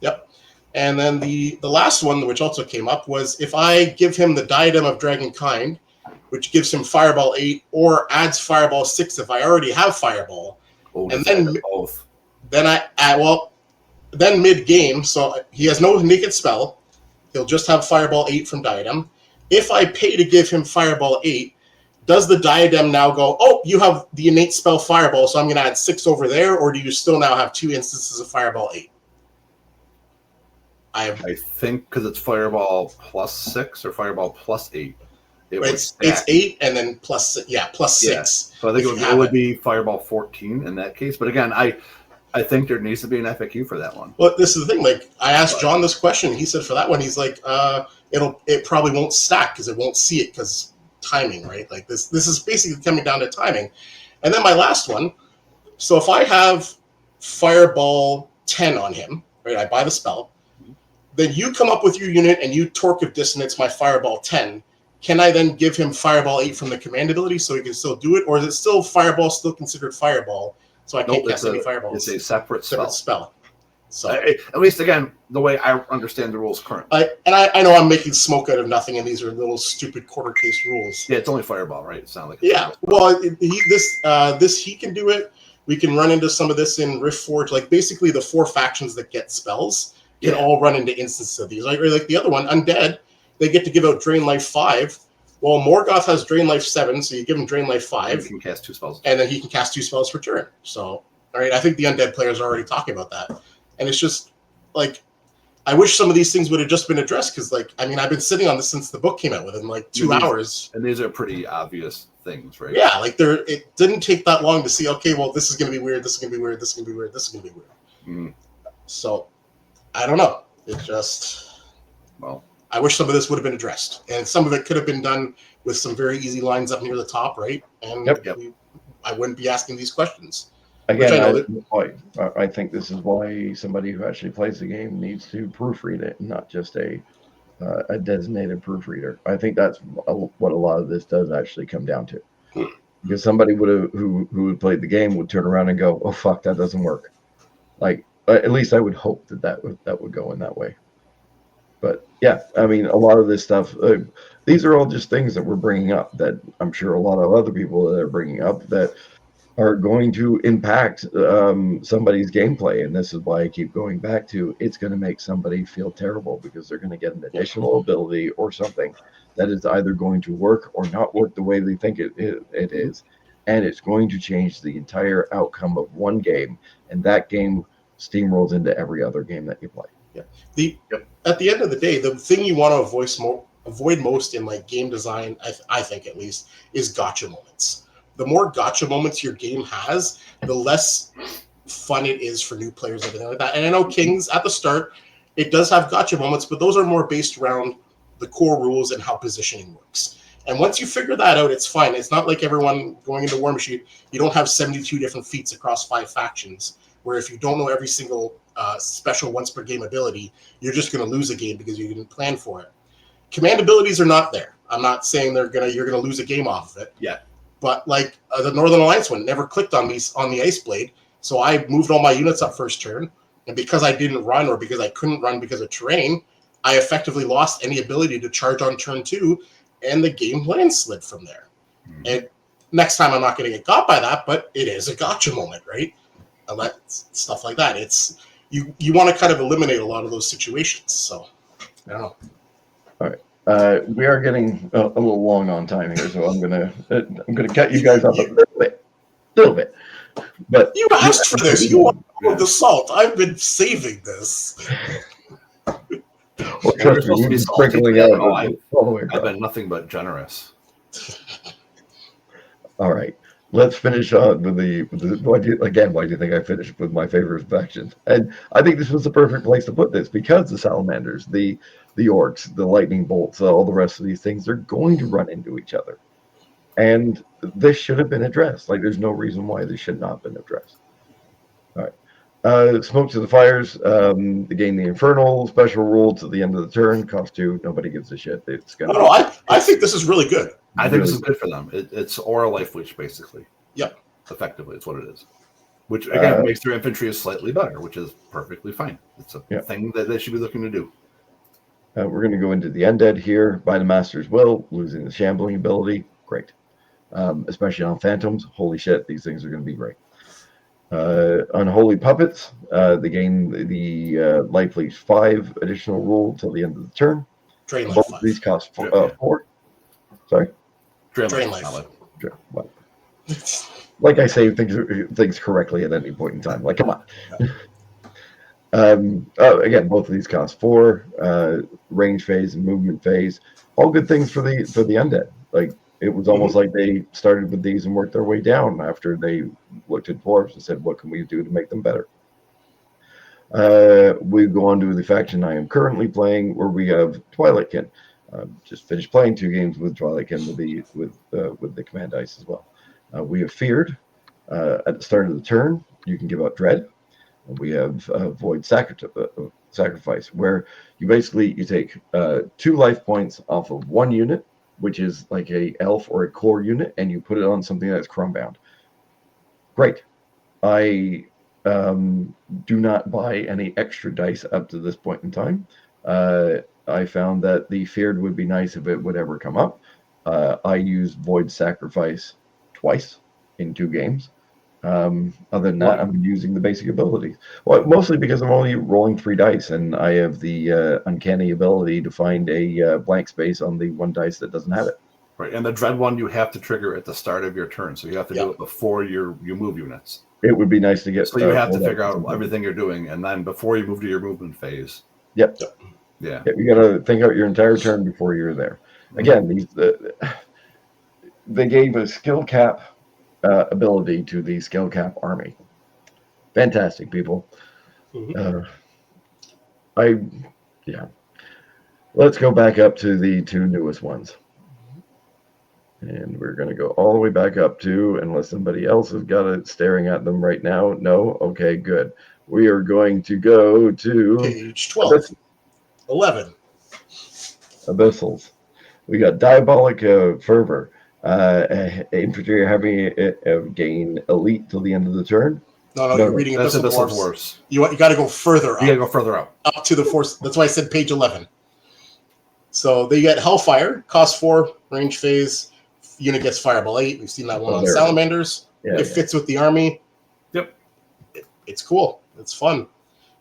Yep. And then the last one, which also came up, was if I give him the Diadem of Dragonkind, which gives him Fireball 8 or adds Fireball 6 if I already have Fireball. And then both. Then then mid-game, so he has no naked spell. He'll just have Fireball 8 from Diadem. If I pay to give him Fireball 8, does the Diadem now go, oh, you have the innate spell Fireball, so I'm going to add 6 over there, or do you still now have 2 instances of Fireball 8? I think because it's Fireball plus 6 or Fireball plus 8. It's 8 and then plus 6. So I think it would be Fireball 14 in that case. But again, I think there needs to be an FAQ for that one. Well, this is the thing. Like, I asked John this question. He said for that one, he's like, it probably won't stack because it won't see it because timing, right? Like this is basically coming down to timing. And then my last one. So if I have Fireball 10 on him, right? I buy the spell. Then you come up with your unit and you Torque of Dissonance my Fireball 10. Can I then give him Fireball 8 from the command ability so he can still do it? Or is it still Fireball still considered Fireball? So I can't cast any Fireballs. It's a separate spell. So at least, again, the way I understand the rules currently. I know I'm making smoke out of nothing, and these are little stupid quarter case rules. Yeah, it's only Fireball, right? It's not like Well, he can do it. We can run into some of this in Rift Forge. Like basically, the 4 factions that get spells can all run into instances of these. Like the other one, Undead, they get to give out Drain Life 5. Well, Morgoth has Drain Life 7, so you give him Drain Life 5. He can cast 2 spells. And then he can cast 2 spells per turn. So, all right, I think the Undead players are already talking about that. And it's just, like, I wish some of these things would have just been addressed, because, like, I mean, I've been sitting on this since the book came out within, like, 2 hours. And these are pretty obvious things, right? Yeah, like, it didn't take that long to see, okay, well, this is going to be weird, this is going to be weird, this is going to be weird, this is going to be weird. So, I don't know. It just... Well... I wish some of this would have been addressed, and some of it could have been done with some very easy lines up near the top, right? And I wouldn't be asking these questions. Again, I think this is why somebody who actually plays the game needs to proofread it, not just a designated proofreader. I think that's what a lot of this does actually come down to. Because somebody who had played the game would turn around and go, "Oh fuck, that doesn't work." Like, at least I would hope that would go in that way. But yeah, I mean, a lot of this stuff, these are all just things that we're bringing up that I'm sure a lot of other people that are bringing up that are going to impact somebody's gameplay. And this is why I keep going back to, it's going to make somebody feel terrible because they're going to get an additional ability or something that is either going to work or not work the way they think it is. And it's going to change the entire outcome of one game. And that game steamrolls into every other game that you play. Yeah. At the end of the day, the thing you want to avoid most in like game design, I think at least, is gotcha moments. The more gotcha moments your game has, the less fun it is for new players, everything like that. And I know Kings at the start, it does have gotcha moments, but those are more based around the core rules and how positioning works. And once you figure that out, it's fine. It's not like everyone going into War Machine, you don't have 72 different feats across 5 factions, where if you don't know every single special once per game ability, you're just going to lose a game because you didn't plan for it. Command abilities are not there. I'm not saying you're going to lose a game off of it. Yeah. But like the Northern Alliance one never clicked on me on the Ice Blade, so I moved all my units up first turn, and because I didn't run or because I couldn't run because of terrain, I effectively lost any ability to charge on turn 2, and the game landslid from there. And next time I'm not going to get got by that, but it is a gotcha moment, right? And that stuff like that. It's you want to kind of eliminate a lot of those situations. So I don't know. All right, we are getting a little long on time here, so I'm gonna cut you guys off a little bit. But you asked for this. You want the salt. I've been saving this. Well, trust me, we've been sprinkling out all the way across. I've been nothing but generous. All right. Let's finish on with why do you think I finished with my favorite factions? And I think this was the perfect place to put this because the salamanders, the orcs, the lightning bolts, all the rest of these things, they're going to run into each other. And this should have been addressed. Like, there's no reason why this should not have been addressed. All right. Smoke to the fires. They gain the infernal special rule to the end of the turn. Cost 2. Nobody gives a shit. It's gonna. No, I think this is really good. I think this is good for them. It's aura life leech, basically. Yep. Effectively, it's what it is. Which, again, makes their infantry slightly better, which is perfectly fine. It's a thing that they should be looking to do. We're going to go into the undead here. By the Master's Will, losing the shambling ability. Great. Especially on phantoms. Holy shit, these things are going to be great. Unholy puppets. They gain the life leech 5 additional rule till the end of the turn. Drain life Both 5. of these cost 4. Sorry? Drain life. Well, like I say things correctly at any point in time. Like, come on. Again, both of these cost 4. Range phase and movement phase. All good things for the undead. Like, it was almost like they started with these and worked their way down after they looked at dwarves and said, what can we do to make them better? We go on to the faction I am currently playing, where we have Twilightkin. Just finished playing 2 games with Twilightkin with the command dice as well. We have Feared. At the start of the turn, you can give out Dread. We have Void Sacrifice, where you take 2 life points off of one unit, which is like a elf or a core unit, and you put it on something that's Chromebound. Great. I do not buy any extra dice up to this point in time. I found that the Feared would be nice if it would ever come up. I used Void Sacrifice twice in 2 games. Other than that, I'm using the basic abilities. Well, mostly because I'm only rolling 3 dice, and I have the uncanny ability to find a blank space on the 1 dice that doesn't have it. Right, and the dread one you have to trigger at the start of your turn, so you have to do it before you move units. It would be nice to get. So you have to figure out everything you're doing, and then before you move to your movement phase. Yep. Yeah. You got to think out your entire turn before you're there. Again, they gave a skill cap ability to the skill cap army. Fantastic, people. Let's go back up to the 2 newest ones. And we're going to go all the way back up to, unless somebody else has got it staring at them right now. No? Okay, good. We are going to go to page 12. 11. Abyssals. We got Diabolic Fervor. Infantry having gain elite till the end of the turn. No, you're reading Abyssal Dwarfs. You got to go further up. You got to go further up. Up to the force. That's why I said page 11. So they get Hellfire, cost 4, range phase. Unit gets Fireball 8. We've seen that one on Salamanders. It fits with the army. Yep. It's cool. It's fun.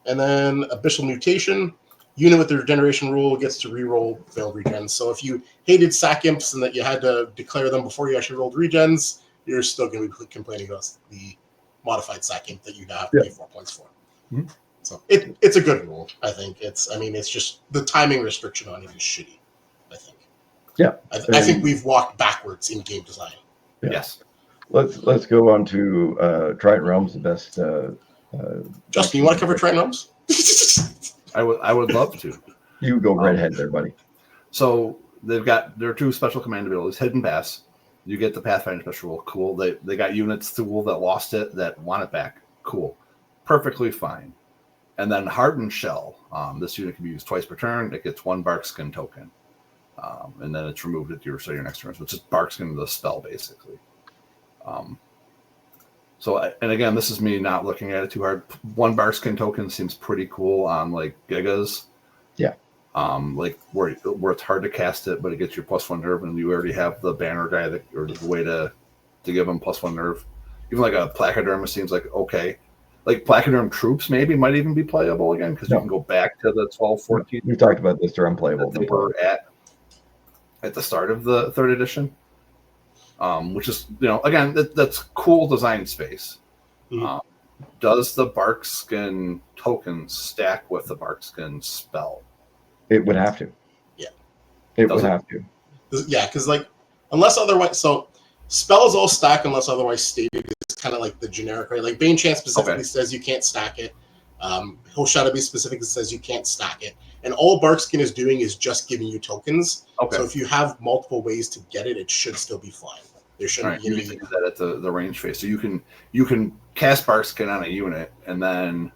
And then Abyssal Mutation. Unit with the regeneration rule gets to reroll failed regens. So if you hated sack imps and that you had to declare them before you actually rolled regens, you're still going to be complaining about the modified sack imp that you now have to pay 4 points for. Mm-hmm. So it's a good rule. I think it's just the timing restriction on it is shitty. I think. Yeah, I think we've walked backwards in game design. Yeah. Yes. Let's go on to Trident Realms, the best. Justin, you want to cover Trident Realms? I would love to. You go right ahead there, buddy. So there are 2 special command abilities. Hidden Pass. You get the Pathfinder special rule. Cool. They got units through that lost it that want it back. Cool. Perfectly fine. And then Hardened Shell. This unit can be used twice per turn. It gets 1 Bark Skin token. And then it's removed at your next turn, which is Bark Skin the spell, basically. And again, this is me not looking at it too hard. 1 Bark Skin token seems pretty cool on like Gigas. Yeah. Like where it's hard to cast it, but it gets your +1 nerve, and you already have the banner guy or the way to give him +1 nerve. Even like a Placoderm seems like okay. Like Placoderm troops maybe might even be playable again because you can go back to the 12-14. We talked about this; they're unplayable. They were at the start of the 3rd edition, which is again that's cool design space. Mm-hmm. Does the Bark Skin token stack with the Bark Skin spell? It would have to. Yeah, it would have to. Yeah, because unless otherwise, so spells all stack unless otherwise stated. Is kind of like the generic, right? Like Bane Chant specifically says you can't stack it. Hill Shadow Beast specifically says you can't stack it. And all Barkskin is doing is just giving you tokens. Okay. So if you have multiple ways to get it, it should still be fine. There shouldn't be any. You can do that at the range phase. So you can cast Barkskin on a unit and then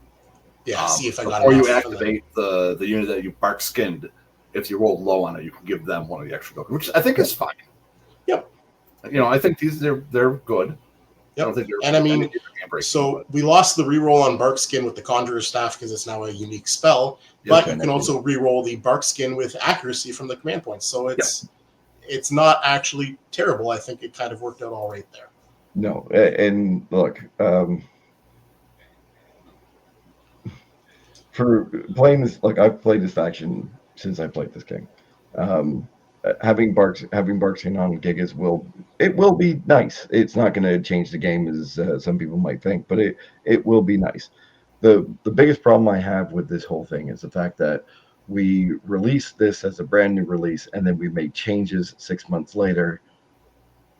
see if I got or you activate the unit that you Barkskinned. If you roll low on it, you can give them one of the extra tokens, which I think is fine. Yep. I think they're good. Yep. I don't think so we lost the reroll on Barkskin with the Conjurer's Staff because it's now a unique spell, but you can also reroll the Barkskin with accuracy from the command points. So it's not actually terrible. I think it kind of worked out all right there. No, and look, for playing this, I've played this faction since I played this game. Having Barkskin on Gigas will be nice. It's not going to change the game as some people might think, but it will be nice. The biggest problem I have with this whole thing is the fact that we released this as a brand new release and then we made changes 6 months later.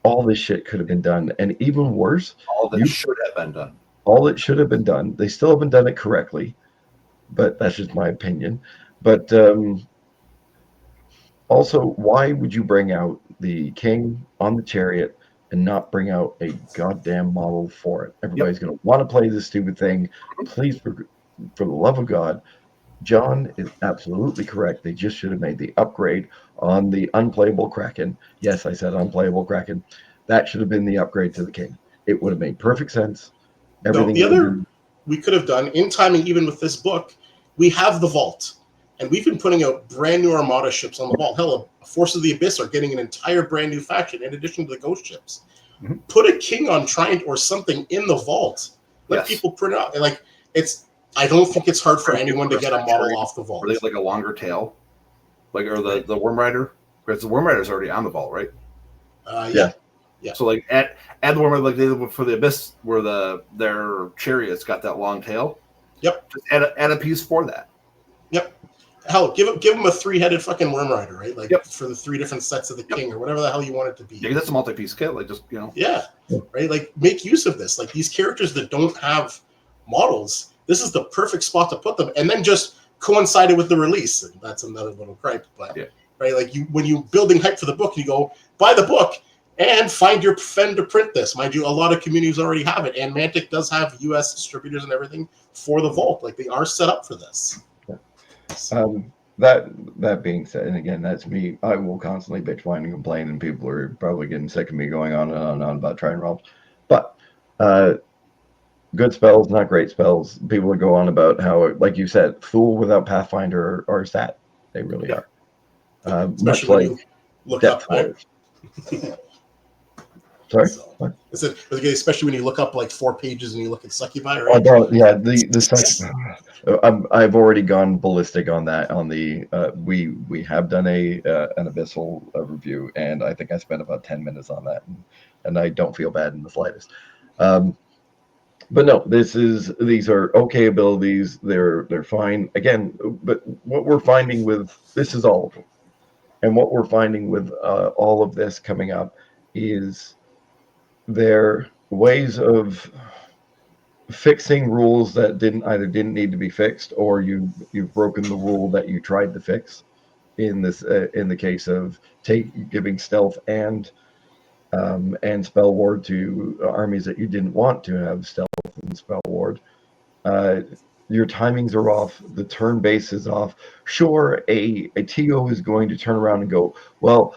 All this shit could have been done, and even worse, all that should have been done. All it should have been done. They still haven't done it correctly, but that's just my opinion. But also, why would you bring out the king on the chariot and not bring out a goddamn model for it. Yep. Everybody's going to want to play this stupid thing. Please, for the love of God, John is absolutely correct. They just should have made the upgrade on the unplayable Kraken. Yes, I said unplayable Kraken. That should have been the upgrade to the King. It would have made perfect sense. No, Everything the would have other been. we could have done in timing, even with this book, we have the vault, and we've been putting out brand new Armada ships on the vault. Hell, Force of the Abyss are getting an entire brand new faction in addition to the Ghost ships. Mhm. Put a king on Trident or something in the vault. Let Yes. people print it out. And like it's, I don't think it's hard for anyone to get a model off the vault. Or they have like a longer tail, like or the Worm Rider, because the Worm Rider is already on the vault, right? Yeah. So like add the Worm Rider like they did for the Abyss, where their chariot's got that long tail. Yep. Just add a piece for that. Yep. Hell, give him a 3-headed fucking Worm Rider, right? Like Yep. for the 3 different sets of the king or whatever the hell you want it to be. Yeah, that's a multi-piece kit. Like just Yeah. Right. Like make use of this. Like these characters that don't have models, this is the perfect spot to put them, and then just coincided with the release. And that's another little gripe, but right, like when you building hype for the book, you go buy the book and find your friend to print this. Mind you, a lot of communities already have it, and Mantic does have US distributors and everything for the vault. Like they are set up for this. That being said, and again, that's me. I will constantly bitch, whine, and complain, and people are probably getting sick of me going on and on and on about trying realms. But good spells, not great spells. People that go on about how, like you said, Fool without Pathfinder are sad. They really are. Much Especially when like you look Death up. Fires. Sorry? So, What? I said, especially when you look up like 4 pages and you look at Succubi, Oh, right? no, yeah, the second. I've already gone ballistic on that. On the we have done an abyssal review, and I think I spent about 10 minutes on that, and I don't feel bad in the slightest. But no, these are okay abilities. They're fine. Again, but what we're finding with this is all of them, and what we're finding with all of this coming up is their ways of fixing rules that didn't need to be fixed, or you've broken the rule that you tried to fix. In the case of giving stealth and spell ward to armies that you didn't want to have stealth and spell ward. Your timings are off. The turn base is off. Sure, a TO is going to turn around and go, well,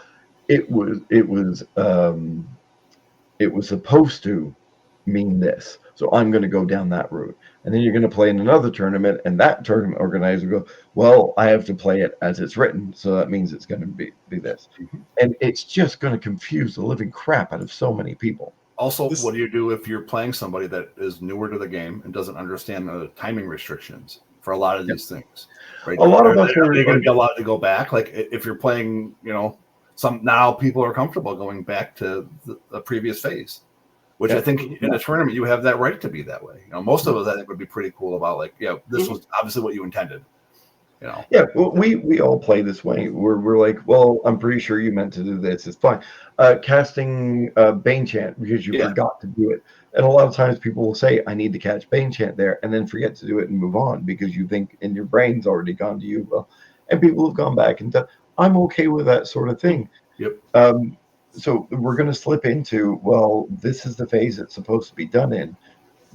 it was supposed to mean this, so I'm going to go down that route. And then you're going to play in another tournament, and that tournament organizer will go, well, I have to play it as it's written, so that means it's going to be this. And it's just going to confuse the living crap out of so many people. Also, what do you do if you're playing somebody that is newer to the game and doesn't understand the timing restrictions for a lot of these things? Right? A lot of us are going to be allowed to go back. Like if you're playing, now people are comfortable going back to the previous phase, which I think in a tournament you have that right to be that way. Most of us I think would be pretty cool about this was obviously what you intended. Yeah, well, we all play this way. We're like, well, I'm pretty sure you meant to do this. It's fine. Casting Bane Chant because you forgot to do it. And a lot of times people will say, I need to catch Bane Chant there, and then forget to do it and move on because you think in your brain's already gone to you. Well, and people have gone back and done. I'm okay with that sort of thing. Yep. So we're going to slip into, well, this is the phase it's supposed to be done in.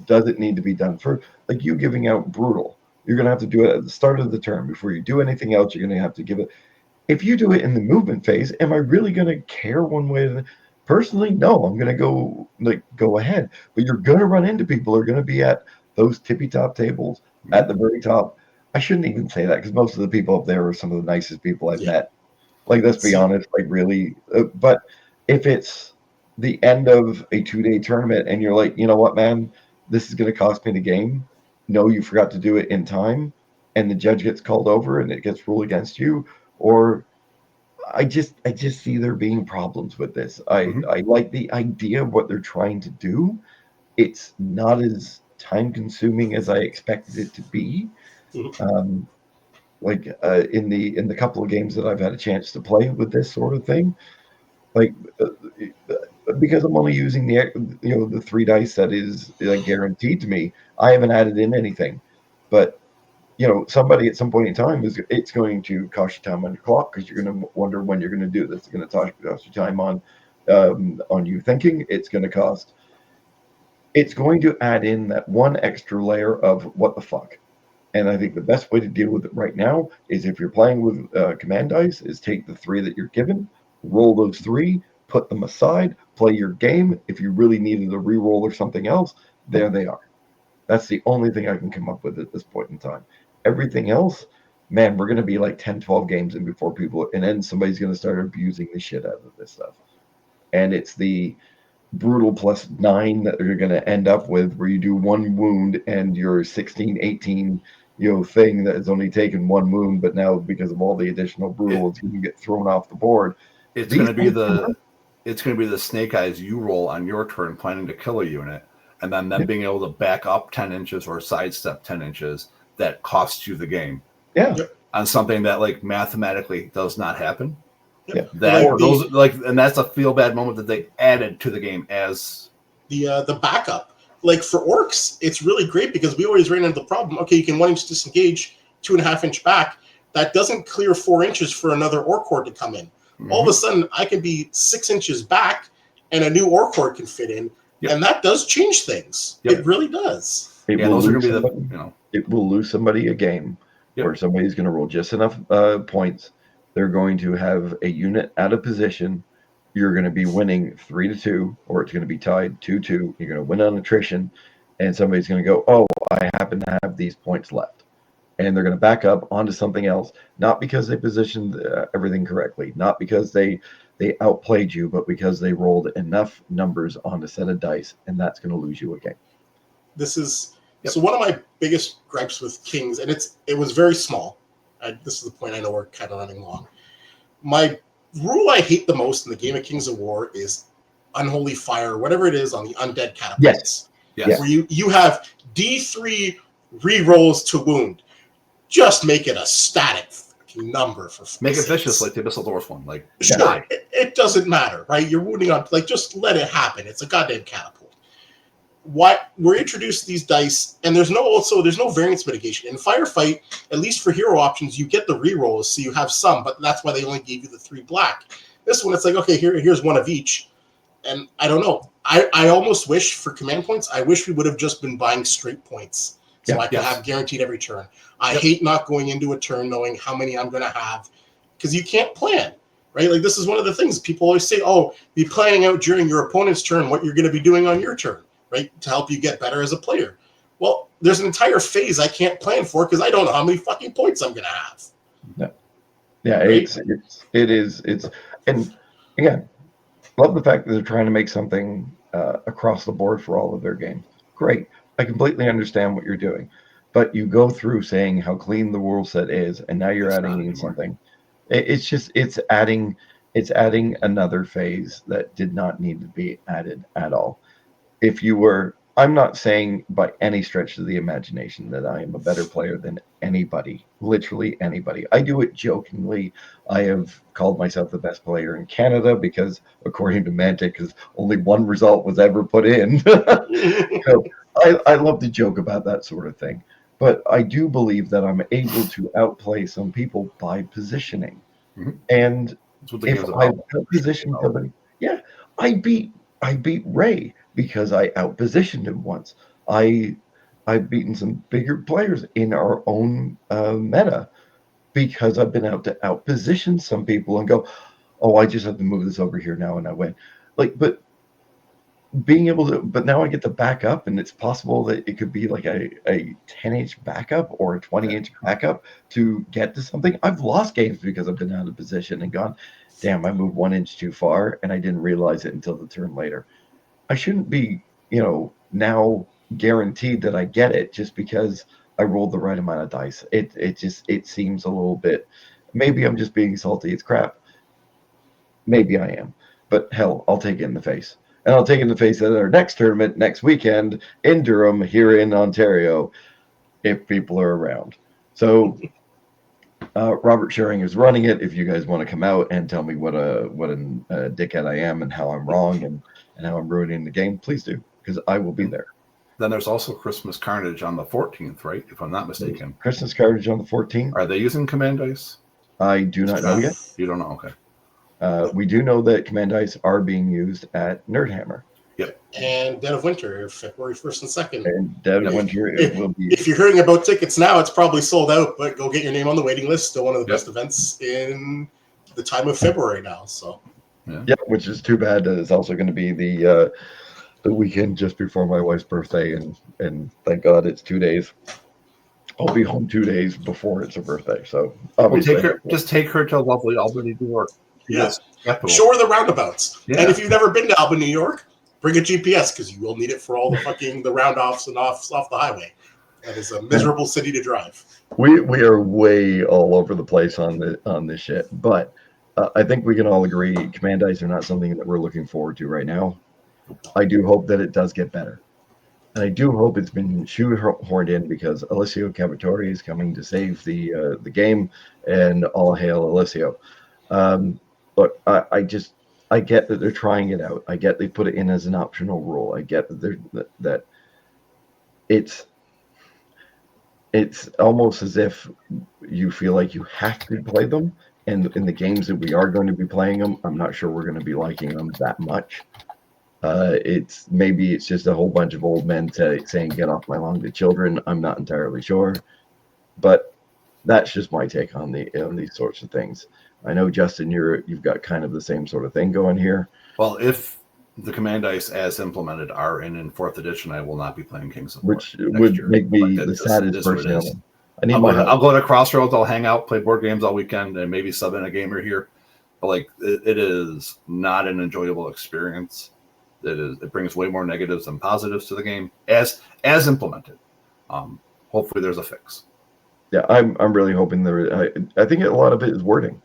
Does it need to be done first? Like you giving out Brutal. You're going to have to do it at the start of the turn. Before you do anything else, you're going to have to give it. If you do it in the movement phase, am I really going to care one way or the Personally, no. I'm going to go ahead. But you're going to run into people who are going to be at those tippy top tables at the very top. I shouldn't even say that because most of the people up there are some of the nicest people I've met. Like, let's be honest, like really. But if it's the end of a 2-day tournament and you're like, you know what, man, this is going to cost me the game. No, you forgot to do it in time, and the judge gets called over and it gets ruled against you. Or I just see there being problems with this. I like the idea of what they're trying to do. It's not as time consuming as I expected it to be. In the couple of games that I've had a chance to play with this sort of thing, because I'm only using the 3 dice that is guaranteed to me, I haven't added in anything. But somebody at some point in time it's going to cost you time on your clock because you're going to wonder when you're going to do this. It's going to cost you time on on you thinking. It's going to cost. It's going to add in that one extra layer of what the fuck. And I think the best way to deal with it right now is if you're playing with command dice, is take the 3 that you're given, roll those 3, put them aside, play your game. If you really needed a reroll or something else, there they are. That's the only thing I can come up with at this point in time. Everything else, man, we're going to be like 10, 12 games in before people, and then somebody's going to start abusing the shit out of this stuff. And it's the brutal +9 that you're going to end up with, where you do 1 wound and your 16, 18, thing that has only taken 1 wound, but now because of all the additional brutal, it's going to get thrown off the board. It's going to be the snake eyes you roll on your turn, planning to kill a unit, and then them being able to back up 10 inches or sidestep 10 inches that costs you the game. Yeah. On something that like mathematically does not happen. Yeah. And that's a feel bad moment that they added to the game as the backup. Like for orcs, it's really great because we always ran into the problem. Okay, you can 1 inch disengage, 2.5 inch back. That doesn't clear 4 inches for another orc horde to come in. Mm-hmm. All of a sudden, I can be 6 inches back, and a new orc horde can fit in, and that does change things. Yep. It really does. It will lose somebody a game, where somebody's going to roll just enough points. They're going to have a unit out of position. You're going to be winning 3-2, or it's going to be tied 2-2. You're going to win on attrition, and somebody's going to go, oh, I happen to have these points left. And they're going to back up onto something else, not because they positioned everything correctly, not because they outplayed you, but because they rolled enough numbers on a set of dice, and that's going to lose you a game. This is so one of my biggest gripes with Kings, and it was very small. This is the point I know we're kind of running long. My rule I hate the most in the game of Kings of War is Unholy Fire, whatever it is, on the undead catapults. Yes. Where you have D3 re-rolls to wound. Just make it a static number for make it vicious like the Abyssal Dwarf one. Like sure, it doesn't matter, right? You're wounding on just let it happen. It's a goddamn catapult. What we're introduced these dice, and there's no variance mitigation. In Firefight, at least for hero options, you get the rerolls, so you have some, but that's why they only gave you the 3 black. This one, it's like, okay, here's one of each. And I don't know. I almost wish for command points, I wish we would have just been buying straight points. So I could have guaranteed every turn. I hate not going into a turn knowing how many I'm going to have, because you can't plan, right? Like this is one of the things people always say, oh, be planning out during your opponent's turn what you're going to be doing on your turn, right? To help you get better as a player. Well, there's an entire phase I can't plan for because I don't know how many fucking points I'm going to have. Yeah, right? It is. And again, love the fact that they're trying to make something across the board for all of their games. Great. I completely understand what you're doing, but you go through saying how clean the rule set is, and now you're adding in something. It's adding another phase that did not need to be added at all. I'm not saying by any stretch of the imagination that I am a better player than anybody, literally anybody. I do it jokingly. I have called myself the best player in Canada because, according to Mantic, only one result was ever put in. So I love to joke about that sort of thing. But I do believe that I'm able to outplay some people by positioning. Mm-hmm. And if I outposition somebody, I beat Ray because I outpositioned him once. I've beaten some bigger players in our own meta because I've been able to outposition some people and go, oh, I just have to move this over here now and I win. But now I get to back up, and it's possible that it could be like a 10-inch backup or a 20-inch backup to get to something. I've lost games because I've been out of position and gone, damn, I moved 1 inch too far and I didn't realize it until the turn later. I shouldn't be, now guaranteed that I get it just because I rolled the right amount of dice. It seems a little bit, maybe I'm just being salty. It's crap. Maybe I am, but hell, I'll take it in the face. And I'll take it in the face at our next tournament next weekend in Durham here in Ontario, if people are around. So Robert Sharing is running it. If you guys want to come out and tell me what a dickhead I am and how I'm wrong and how I'm ruining the game, please do, because I will be there. Then there's also Christmas Carnage on the 14th, right? If I'm not mistaken. Christmas Carnage on the 14th. Are they using command dice? I do not know yet. You don't know? Okay. We do know that command dice are being used at Nerdhammer. Yep. And Dead of Winter, February 1st and 2nd. And Dead of Winter, it will be. If you're hearing about tickets now, it's probably sold out, but go get your name on the waiting list. Still one of the best events in the time of February now. So yeah, which is too bad that it's also going to be the weekend just before my wife's birthday, and thank God it's 2 days. I'll be home 2 days before it's her birthday, so obviously just take her to lovely Albany, New York. Yes, show her the roundabouts. Yeah. And if you've never been to Albany, New York, bring a GPS because you will need it for all the fucking the roundoffs and offs off the highway. That is a miserable city to drive. We are way all over the place on this shit, but I think we can all agree command dice are not something that we're looking forward to right now. I do hope that it does get better. And I do hope it's been shoehorned in because Alessio Cavatore is coming to save the game, and all hail Alessio. Look, I get that they're trying it out. I get they put it in as an optional rule. I get that it's almost as if you feel like you have to play them. And in the games that we are going to be playing them, I'm not sure we're going to be liking them that much. It's just a whole bunch of old men saying "Get off my lawn" to children. I'm not entirely sure, but that's just my take on these sorts of things. I know, Justin, you've got kind of the same sort of thing going here. Well, if the command dice as implemented are in 4th edition, I will not be playing Kings of War, which would make me the saddest person. I'll go to Crossroads. I'll hang out, play board games all weekend, and maybe sub in a gamer here. But like, it is not an enjoyable experience. It brings way more negatives than positives to the game as implemented. Hopefully, there's a fix. Yeah, I'm really hoping there. I think a lot of it is wording.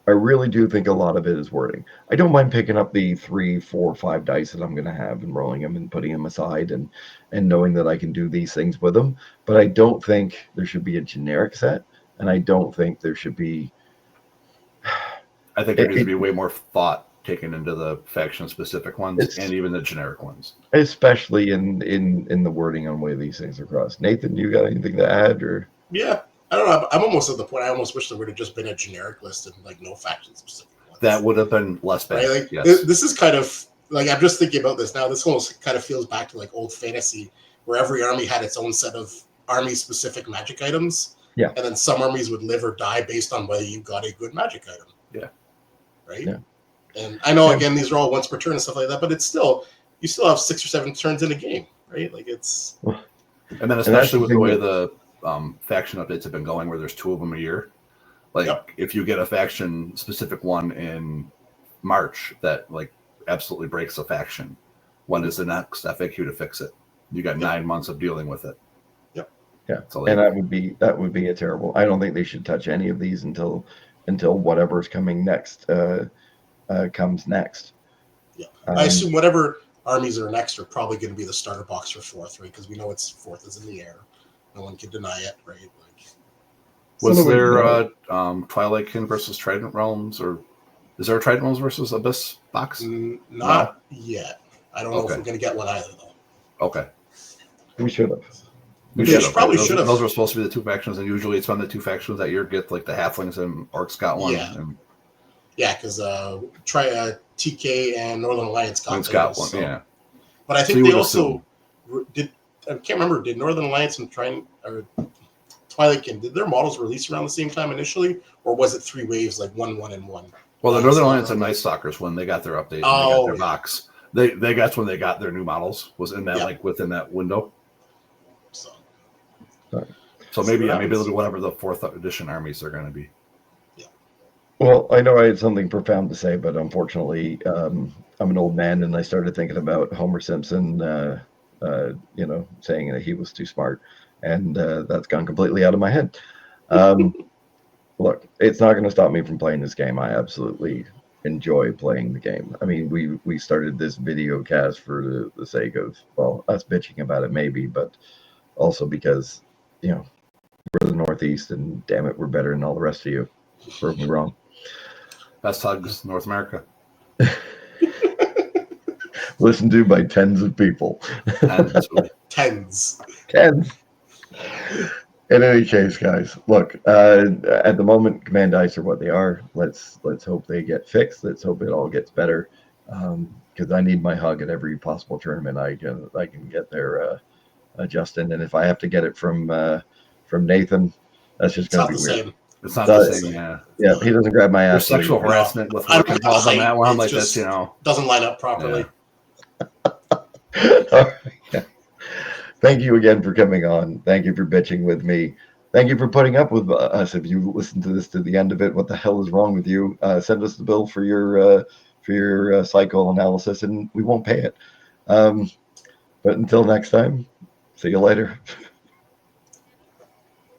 I really do think a lot of it is wording. I don't mind picking up the 3, 4, 5 dice that I'm going to have and rolling them and putting them aside and knowing that I can do these things with them. But I don't think there should be a generic set, and I don't think there should be. I think there needs to be way more thought taken into the faction-specific ones and even the generic ones, especially in the wording on the way these things are crossed. Nathan, you got anything to add? Or yeah, I don't know. I'm almost at the point. I almost wish there would have just been a generic list and like no faction-specific ones. That would have been less bad. Right? Like, yes. This is kind of like I'm just thinking about this now. This almost kind of feels back to like old fantasy, where every army had its own set of army-specific magic items. Yeah, and then some armies would live or die based on whether you got a good magic item. Yeah, right. Yeah. And I know, again, these are all once per turn and stuff like that, but it's still, you still have 6 or 7 turns in a game, right? Like it's. And then especially with the way the faction updates have been going, where there's 2 of them a year. Like if you get a faction specific one in March that like absolutely breaks a faction, when is the next FAQ to fix it? You got 9 months of dealing with it. Yep. Yeah. So and that would be a terrible. I don't think they should touch any of these until whatever's coming next. Comes next. Yeah, I assume whatever armies are next are probably going to be the starter box for 4th, right? Because we know it's 4th is in the air. No one can deny it, right? Like, was there Twilight Kin versus Trident Realms, or is there a Trident Realms versus Abyss box? Not yet. I don't know if we're going to get one either, though. Okay. We should have. We probably should have. Those were supposed to be the 2 factions, and usually it's when the 2 factions that year get like the Halflings and Orcs got one. Yeah. And, yeah, because TK and Northern Alliance got one. So. Yeah, but I think they also did. I can't remember. Did Northern Alliance and Twilight Kin, did their models release around the same time initially, or was it 3 waves, like 1, 1, and 1? Well, the Northern Alliance and Night Stalkers, when they got their update, and they got their box. They that's when they got their new models. Was in that like within that window. So maybe maybe they'll do whatever the 4th edition armies are going to be. Well, I know I had something profound to say, but unfortunately, I'm an old man, and I started thinking about Homer Simpson, saying that he was too smart, and that's gone completely out of my head. Look, it's not going to stop me from playing this game. I absolutely enjoy playing the game. I mean, we started this video cast for the sake of, well, us bitching about it maybe, but also because, we're the Northeast, and damn it, we're better than all the rest of you. Prove me wrong. Best hugs, North America. Listened to by tens of people. Tens. In any case, guys, look. At the moment, command dice are what they are. Let's hope they get fixed. Let's hope it all gets better. Because I need my hug at every possible tournament I can get there, Justin. And if I have to get it from Nathan, that's just It's going to not be the weird. same. It's not So, the same. Yeah, yeah, he doesn't grab my there's ass. till he- sexual harassment with I don't work like the involved on that height. one. It's Like just this, you know. doesn't line up properly. All right. Thank you again for coming on. Thank you for bitching with me. Thank you for putting up with us. If you listen to this to the end of it, what the hell is wrong with you? Send us the bill for your psychoanalysis, and we won't pay it. But until next time, see you later.